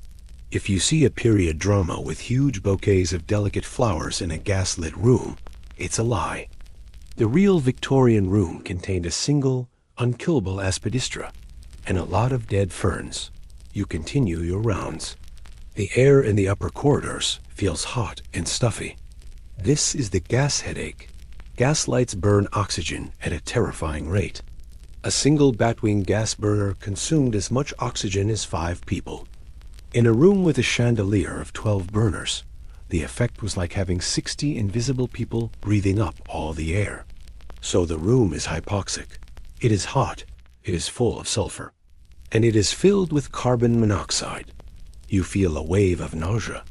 If you see a period drama with huge bouquets of delicate flowers in a gas-lit room, it's a lie. The real Victorian room contained a single, unkillable aspidistra and a lot of dead ferns. You continue your rounds. The air in the upper corridors feels hot and stuffy. This is the gas headache. Gas lights burn oxygen at a terrifying rate. A single batwing gas burner consumed as much oxygen as 5 people. In a room with a chandelier of 12 burners, the effect was like having 60 invisible people breathing up all the air. So the room is hypoxic. It is hot, it is full of sulfur, and it is filled with carbon monoxide. You feel a wave of nausea.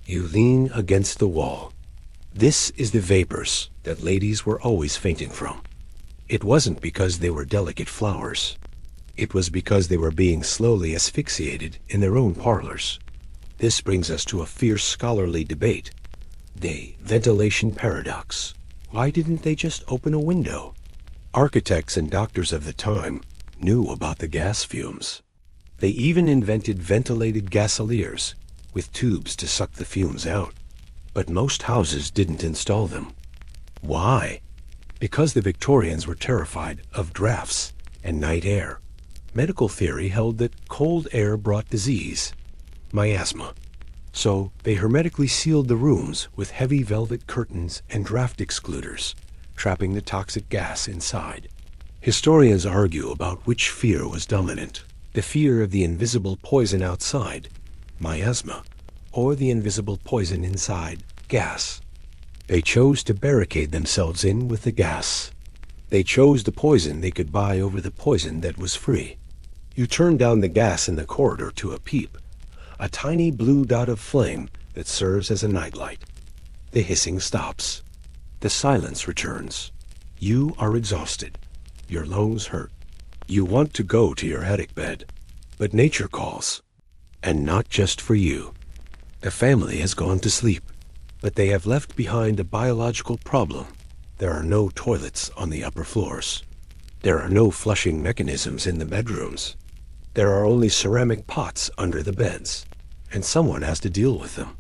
You lean against the wall. This is the vapors that ladies were always fainting from. It wasn't because they were delicate flowers. It was because they were being slowly asphyxiated in their own parlors. This brings us to a fierce scholarly debate. The ventilation paradox. Why didn't they just open a window? Architects and doctors of the time knew about the gas fumes. They even invented ventilated gasoliers with tubes to suck the fumes out. But most houses didn't install them. Why? Because the Victorians were terrified of drafts and night air. Medical theory held that cold air brought disease, miasma. So they hermetically sealed the rooms with heavy velvet curtains and draft excluders, trapping the toxic gas inside. Historians argue about which fear was dominant, the fear of the invisible poison outside, miasma, or the invisible poison inside, gas. They chose to barricade themselves in with the gas. They chose the poison they could buy over the poison that was free. You turn down the gas in the corridor to a peep, a tiny blue dot of flame that serves as a nightlight. The hissing stops. The silence returns. You are exhausted. Your lungs hurt. You want to go to your headache bed, but nature calls. And not just for you. The family has gone to sleep, but they have left behind a biological problem. There are no toilets on the upper floors. There are no flushing mechanisms in the bedrooms. There are only ceramic pots under the beds, and someone has to deal with them.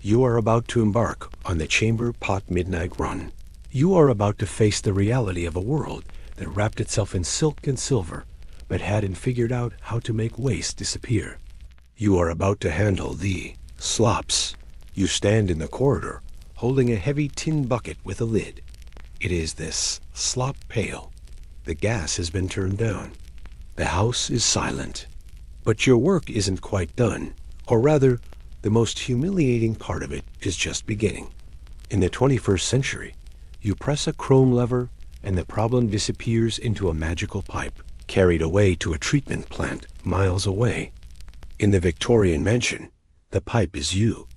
You are about to embark on the chamber pot midnight run. You are about to face the reality of a world that wrapped itself in silk and silver, but hadn't figured out how to make waste disappear. You are about to handle the slops. You stand in the corridor, holding a heavy tin bucket with a lid. It is this slop pail. The gas has been turned down. The house is silent. But your work isn't quite done, or rather, the most humiliating part of it is just beginning. In the 21st century, you press a chrome lever and the problem disappears into a magical pipe, carried away to a treatment plant miles away. In the Victorian mansion, the pipe is you.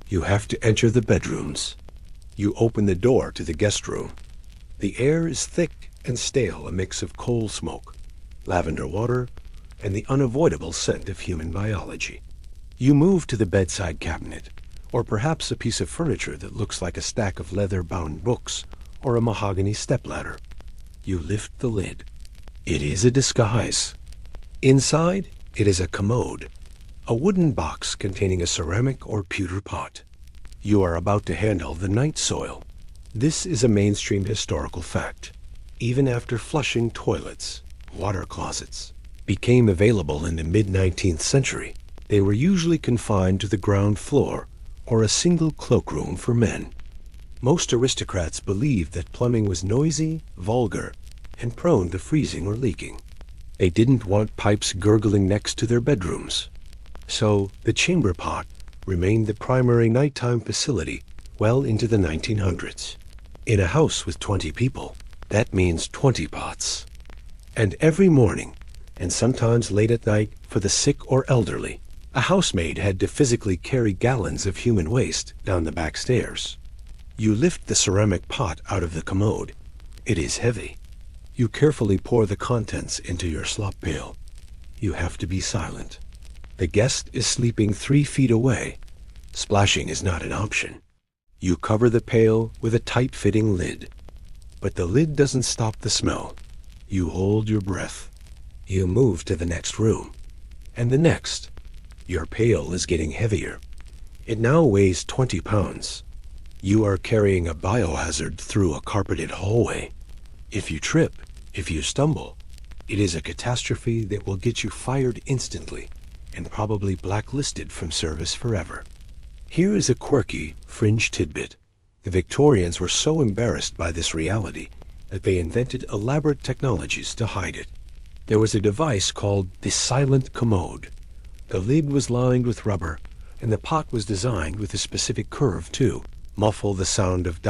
You have to enter the bedrooms. You open the door to the guest room. The air is thick and stale, a mix of coal smoke, lavender water, and the unavoidable scent of human biology. You move to the bedside cabinet, or perhaps a piece of furniture that looks like a stack of leather-bound books or a mahogany stepladder. You lift the lid. It is a disguise. Inside, it is a commode, a wooden box containing a ceramic or pewter pot. You are about to handle the night soil. This is a mainstream historical fact. Even after flushing toilets, water closets, became available in the mid-19th century, they were usually confined to the ground floor or a single cloakroom for men. Most aristocrats believed that plumbing was noisy, vulgar, and prone to freezing or leaking. They didn't want pipes gurgling next to their bedrooms. So the chamber pot remained the primary nighttime facility well into the 1900s. In a house with 20 people, that means 20 pots. And every morning, and sometimes late at night for the sick or elderly, a housemaid had to physically carry gallons of human waste down the back stairs. You lift the ceramic pot out of the commode. It is heavy. You carefully pour the contents into your slop pail. You have to be silent. The guest is sleeping 3 feet away. Splashing is not an option. You cover the pail with a tight-fitting lid. But the lid doesn't stop the smell. You hold your breath. You move to the next room. And the next. Your pail is getting heavier. It now weighs 20 pounds. You are carrying a biohazard through a carpeted hallway. If you trip, if you stumble, it is a catastrophe that will get you fired instantly and probably blacklisted from service forever. Here is a quirky, fringe tidbit. The Victorians were so embarrassed by this reality that they invented elaborate technologies to hide it. There was a device called the silent commode. The lid was lined with rubber, and the pot was designed with a specific curve to muffle the sound of ...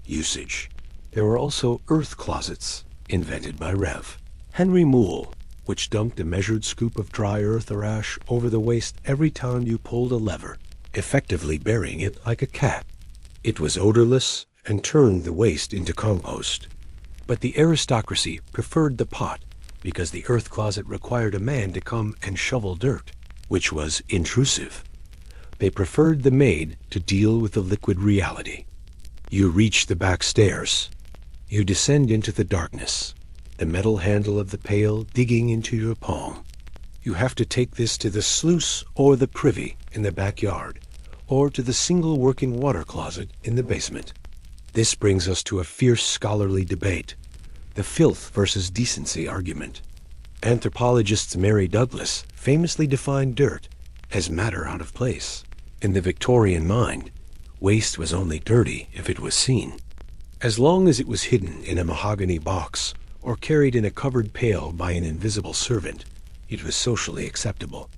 usage. There were also earth closets, invented by Rev. Henry Moule, which dumped a measured scoop of dry earth or ash over the waste every time you pulled a lever, effectively burying it like a cat. It was odorless and turned the waste into compost. But the aristocracy preferred the pot because the earth closet required a man to come and shovel dirt, which was intrusive. They preferred the maid to deal with the liquid reality. You reach the back stairs. You descend into the darkness, the metal handle of the pail digging into your palm. You have to take this to the sluice or the privy in the backyard, or to the single working water closet in the basement. This brings us to a fierce scholarly debate, the filth versus decency argument. Anthropologist Mary Douglas famously defined dirt as matter out of place. In the Victorian mind, waste was only dirty if it was seen. As long as it was hidden in a mahogany box or carried in a covered pail by an invisible servant, it was socially acceptable.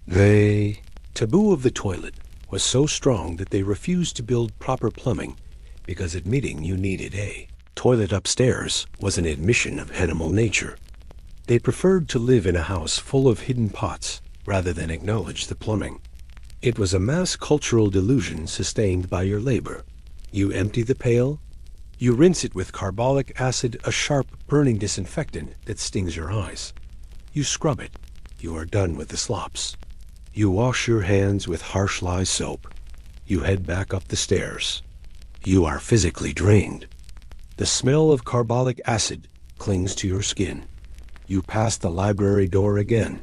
The taboo of the toilet was so strong that they refused to build proper plumbing because admitting you needed a toilet upstairs was an admission of animal nature. They preferred to live in a house full of hidden pots rather than acknowledge the plumbing. It was a mass cultural delusion sustained by your labor. You empty the pail, you rinse it with carbolic acid, a sharp, burning disinfectant that stings your eyes. You scrub it. You are done with the slops. You wash your hands with harsh lye soap. You head back up the stairs. You are physically drained. The smell of carbolic acid clings to your skin. You pass the library door again.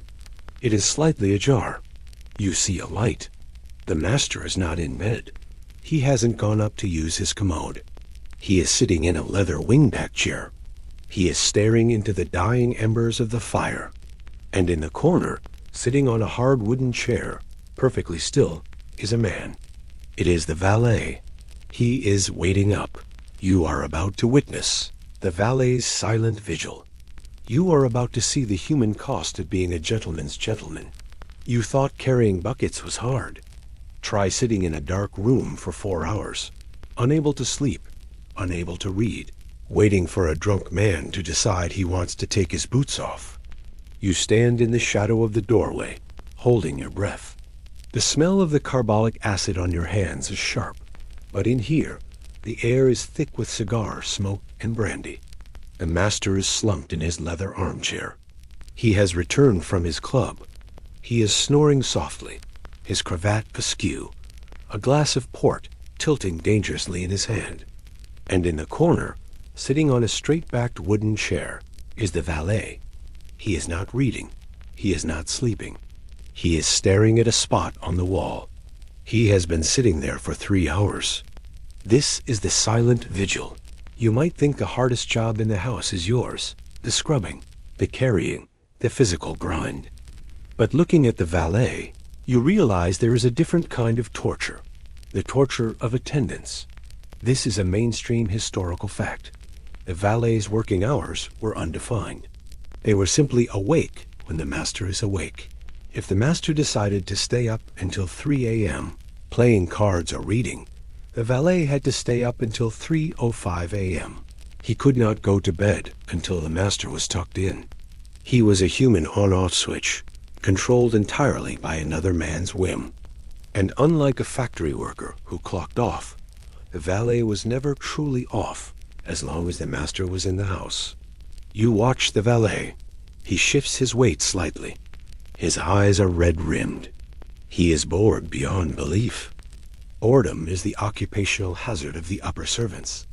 It is slightly ajar. You see a light. The master is not in bed. He hasn't gone up to use his commode. He is sitting in a leather wingback chair. He is staring into the dying embers of the fire. And in the corner, sitting on a hard wooden chair, perfectly still, is a man. It is the valet. He is waiting up. You are about to witness the valet's silent vigil. You are about to see the human cost of being a gentleman's gentleman. You thought carrying buckets was hard. Try sitting in a dark room for 4 hours, unable to sleep, unable to read, waiting for a drunk man to decide he wants to take his boots off. You stand in the shadow of the doorway, holding your breath. The smell of the carbolic acid on your hands is sharp, but in here, the air is thick with cigar smoke and brandy. The master is slumped in his leather armchair. He has returned from his club. He is snoring softly, his cravat askew, a glass of port tilting dangerously in his hand. And in the corner, sitting on a straight-backed wooden chair, is the valet. He is not reading. He is not sleeping. He is staring at a spot on the wall. He has been sitting there for 3 hours. This is the silent vigil. You might think the hardest job in the house is yours, the scrubbing, the carrying, the physical grind. But looking at the valet, you realize there is a different kind of torture, the torture of attendance. This is a mainstream historical fact. The valet's working hours were undefined. They were simply awake when the master is awake. If the master decided to stay up until 3 a.m., playing cards or reading, the valet had to stay up until 3:05 a.m. He could not go to bed until the master was tucked in. He was a human on-off switch, controlled entirely by another man's whim. And unlike a factory worker who clocked off, the valet was never truly off as long as the master was in the house. You watch the valet. He shifts his weight slightly. His eyes are red-rimmed. He is bored beyond belief. Boredom is the occupational hazard of the upper servants.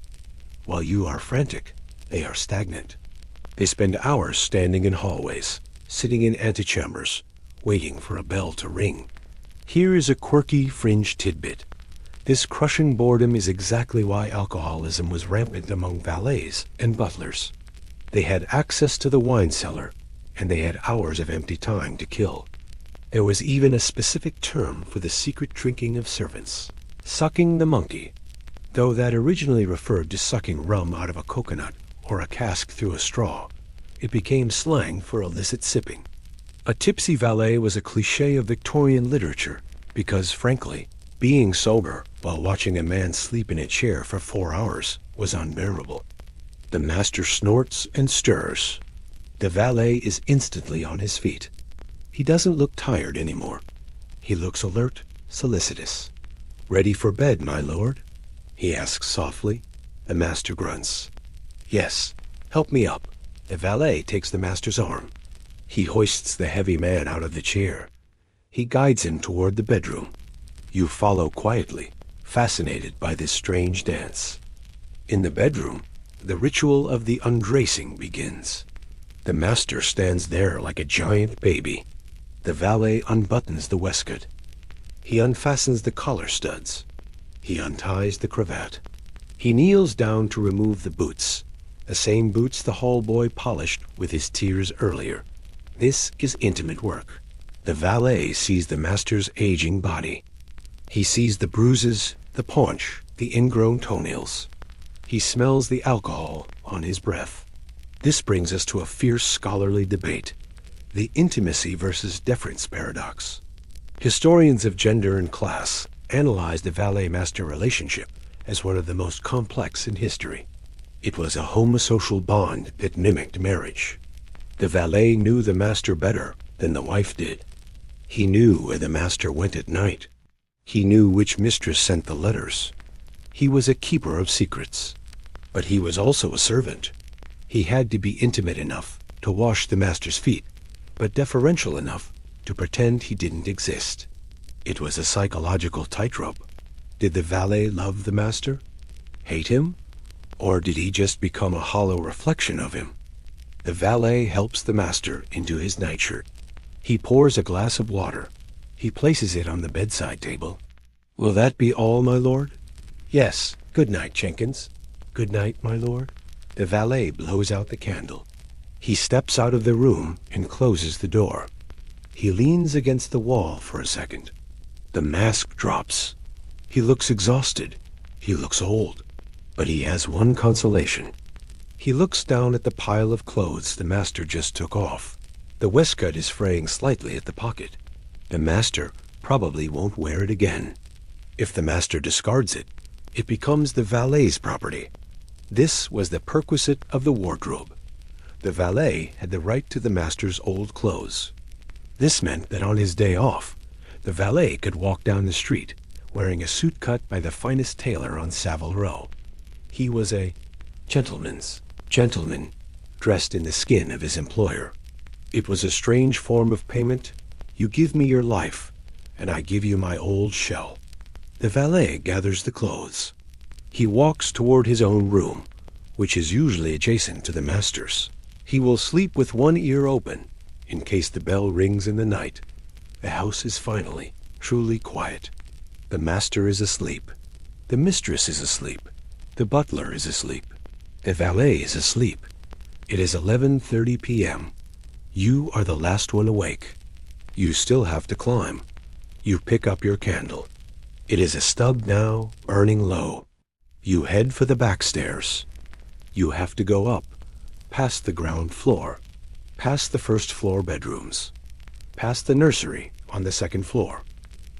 While you are frantic, they are stagnant. They spend hours standing in hallways, sitting in antechambers, waiting for a bell to ring. Here is a quirky fringe tidbit. This crushing boredom is exactly why alcoholism was rampant among valets and butlers. They had access to the wine cellar, and they had hours of empty time to kill. There was even a specific term for the secret drinking of servants, sucking the monkey, though that originally referred to sucking rum out of a coconut or a cask through a straw. It became slang for illicit sipping. A tipsy valet was a cliché of Victorian literature because, frankly, being sober while watching a man sleep in a chair for 4 hours was unbearable. The master snorts and stirs. The valet is instantly on his feet. He doesn't look tired anymore. He looks alert, solicitous. "Ready for bed, my lord?" he asks softly. The master grunts. "Yes, help me up." The valet takes the master's arm. He hoists the heavy man out of the chair. He guides him toward the bedroom. You follow quietly, fascinated by this strange dance. In the bedroom, the ritual of the undressing begins. The master stands there like a giant baby. The valet unbuttons the waistcoat. He unfastens the collar studs. He unties the cravat. He kneels down to remove the boots, the same boots the hall boy polished with his tears earlier. This is intimate work. The valet sees the master's aging body. He sees the bruises, the paunch, the ingrown toenails. He smells the alcohol on his breath. This brings us to a fierce scholarly debate, the intimacy versus deference paradox. Historians of gender and class analyze the valet-master relationship as one of the most complex in history. It was a homosocial bond that mimicked marriage. The valet knew the master better than the wife did. He knew where the master went at night. He knew which mistress sent the letters. He was a keeper of secrets. But he was also a servant. He had to be intimate enough to wash the master's feet, but deferential enough to pretend he didn't exist. It was a psychological tightrope. Did the valet love the master? Hate him? Or did he just become a hollow reflection of him? The valet helps the master into his nightshirt. He pours a glass of water. He places it on the bedside table. "Will that be all, my lord?" "Yes. Good night, Jenkins." "Good night, my lord." The valet blows out the candle. He steps out of the room and closes the door. He leans against the wall for a second. The mask drops. He looks exhausted. He looks old. But he has one consolation. He looks down at the pile of clothes the master just took off. The waistcoat is fraying slightly at the pocket. The master probably won't wear it again. If the master discards it, it becomes the valet's property. This was the perquisite of the wardrobe. The valet had the right to the master's old clothes. This meant that on his day off, the valet could walk down the street wearing a suit cut by the finest tailor on Savile Row. He was a gentleman's gentleman, dressed in the skin of his employer. It was a strange form of payment. You give me your life, and I give you my old shell. The valet gathers the clothes. He walks toward his own room, which is usually adjacent to the master's. He will sleep with one ear open, in case the bell rings in the night. The house is finally, truly quiet. The master is asleep. The mistress is asleep. The butler is asleep. The valet is asleep. It is 11:30 p.m. You are the last one awake. You still have to climb. You pick up your candle. It is a stub now, burning low. You head for the back stairs. You have to go up, past the ground floor, past the first floor bedrooms, past the nursery on the second floor.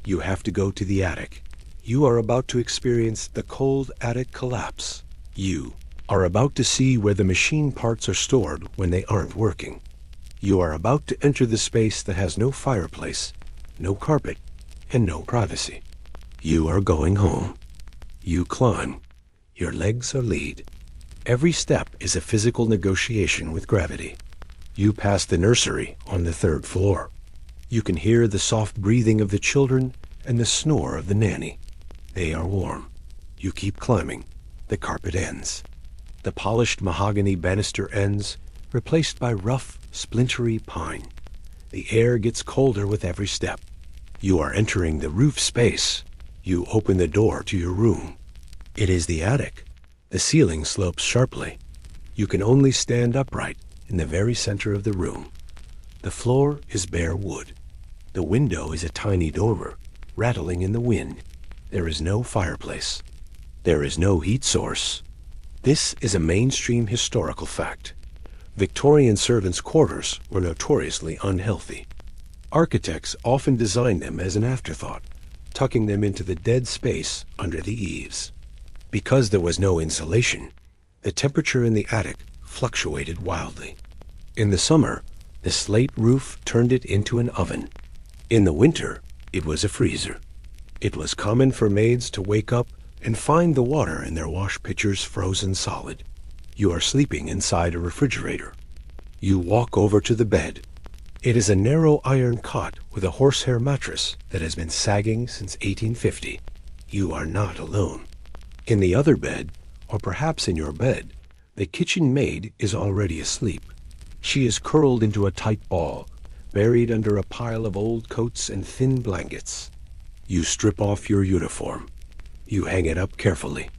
You have to go to the attic. You are about to experience the cold attic collapse. You are about to see where the machine parts are stored when they aren't working. You are about to enter the space that has no fireplace, no carpet, and no privacy. You are going home. You climb. Your legs are lead. Every step is a physical negotiation with gravity. You pass the nursery on the third floor. You can hear the soft breathing of the children and the snore of the nanny. They are warm. You keep climbing. The carpet ends. The polished mahogany banister ends, replaced by rough, splintery pine. The air gets colder with every step. You are entering the roof space. You open the door to your room. It is the attic. The ceiling slopes sharply. You can only stand upright in the very center of the room. The floor is bare wood. The window is a tiny dormer, rattling in the wind. There is no fireplace. There is no heat source. This is a mainstream historical fact. Victorian servants' quarters were notoriously unhealthy. Architects often designed them as an afterthought, tucking them into the dead space under the eaves. Because there was no insulation, the temperature in the attic fluctuated wildly. In the summer, the slate roof turned it into an oven. In the winter, it was a freezer. It was common for maids to wake up and find the water in their wash pitchers frozen solid. You are sleeping inside a refrigerator. You walk over to the bed. It is a narrow iron cot with a horsehair mattress that has been sagging since 1850. You are not alone. In the other bed, or perhaps in your bed, the kitchen maid is already asleep. She is curled into a tight ball, buried under a pile of old coats and thin blankets. You strip off your uniform. You hang it up carefully.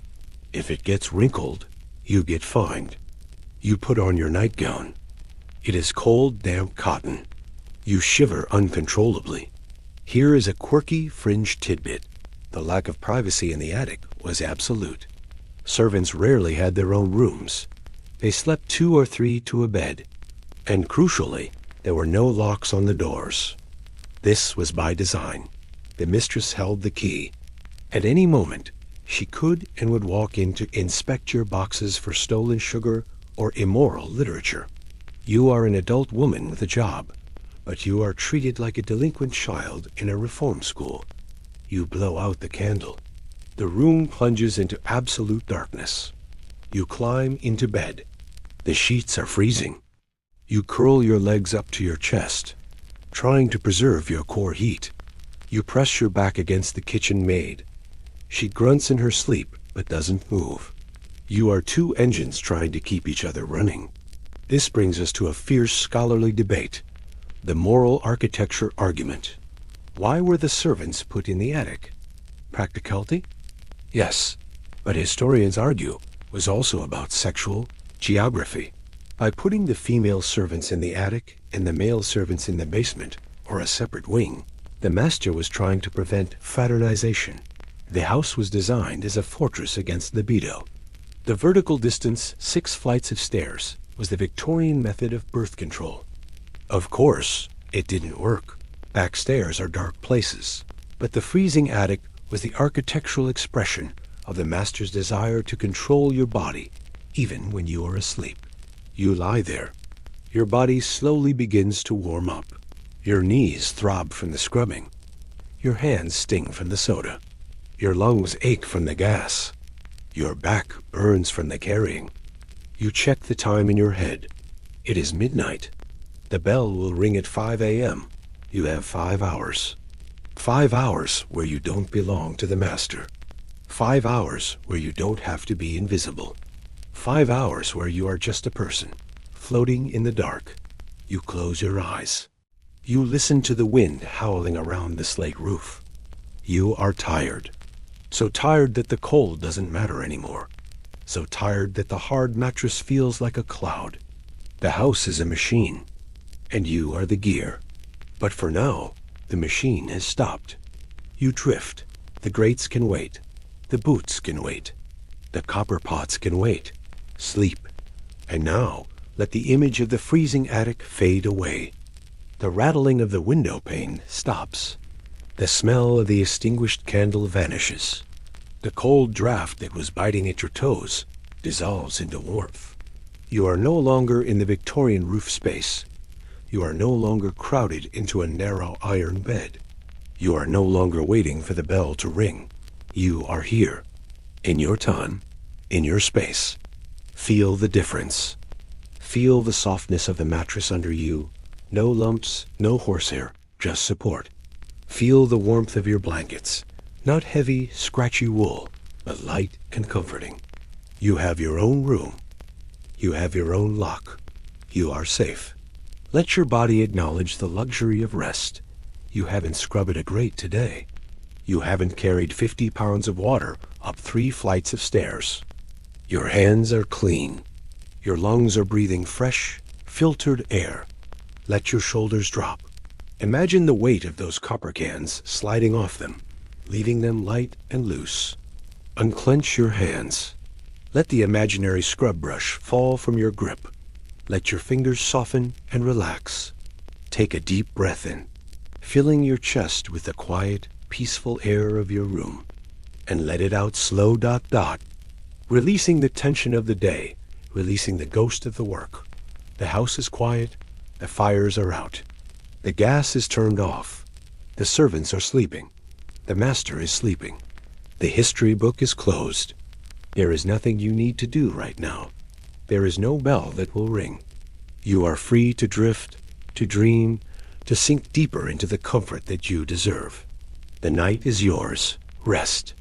If it gets wrinkled, you get fined. You put on your nightgown. It is cold, damp cotton. You shiver uncontrollably. Here is a quirky fringe tidbit. The lack of privacy in the attic was absolute. Servants rarely had their own rooms. They slept 2 or 3 to a bed. And crucially, there were no locks on the doors. This was by design. The mistress held the key. At any moment, she could and would walk in to inspect your boxes for stolen sugar or immoral literature. You are an adult woman with a job, but you are treated like a delinquent child in a reform school. You blow out the candle. The room plunges into absolute darkness. You climb into bed. The sheets are freezing. You curl your legs up to your chest, trying to preserve your core heat. You press your back against the kitchen maid. She grunts in her sleep but doesn't move. You are 2 engines trying to keep each other running. This brings us to a fierce scholarly debate, the moral architecture argument. Why were the servants put in the attic? Practicality? Yes, but historians argue it was also about sexual geography. By putting the female servants in the attic and the male servants in the basement, or a separate wing, the master was trying to prevent fraternization. The house was designed as a fortress against libido. The vertical distance, 6 flights of stairs, was the Victorian method of birth control. Of course, it didn't work. Back stairs are dark places, but the freezing attic was the architectural expression of the master's desire to control your body, even when you are asleep. You lie there. Your body slowly begins to warm up. Your knees throb from the scrubbing. Your hands sting from the soda. Your lungs ache from the gas. Your back burns from the carrying. You check the time in your head. It is midnight. The bell will ring at 5 a.m. You have 5 hours. 5 hours where you don't belong to the master. 5 hours where you don't have to be invisible. 5 hours where you are just a person, floating in the dark. You close your eyes. You listen to the wind howling around the slate roof. You are tired. So tired that the cold doesn't matter anymore. So tired that the hard mattress feels like a cloud. The house is a machine, and you are the gear. But for now, the machine has stopped. You drift. The grates can wait. The boots can wait. The copper pots can wait. Sleep. And now, let the image of the freezing attic fade away. The rattling of the window pane stops. The smell of the extinguished candle vanishes. The cold draft that was biting at your toes dissolves into warmth. You are no longer in the Victorian roof space. You are no longer crowded into a narrow iron bed. You are no longer waiting for the bell to ring. You are here, in your time, in your space, Feel the difference. Feel the softness of the mattress under you. No lumps, no horsehair, just support. Feel the warmth of your blankets. Not heavy, scratchy wool, but light and comforting. You have your own room. You have your own lock. You are safe. Let your body acknowledge the luxury of rest. You haven't scrubbed a grate today. You haven't carried 50 pounds of water up 3 flights of stairs. Your hands are clean. Your lungs are breathing fresh, filtered air. Let your shoulders drop. Imagine the weight of those copper cans sliding off them, leaving them light and loose. Unclench your hands. Let the imaginary scrub brush fall from your grip. Let your fingers soften and relax. Take a deep breath in, filling your chest with the quiet, peaceful air of your room. And let it out slow ... releasing the tension of the day, releasing the ghost of the work. The house is quiet. The fires are out. The gas is turned off. The servants are sleeping. The master is sleeping. The history book is closed. There is nothing you need to do right now. There is no bell that will ring. You are free to drift, to dream, to sink deeper into the comfort that you deserve. The night is yours. Rest.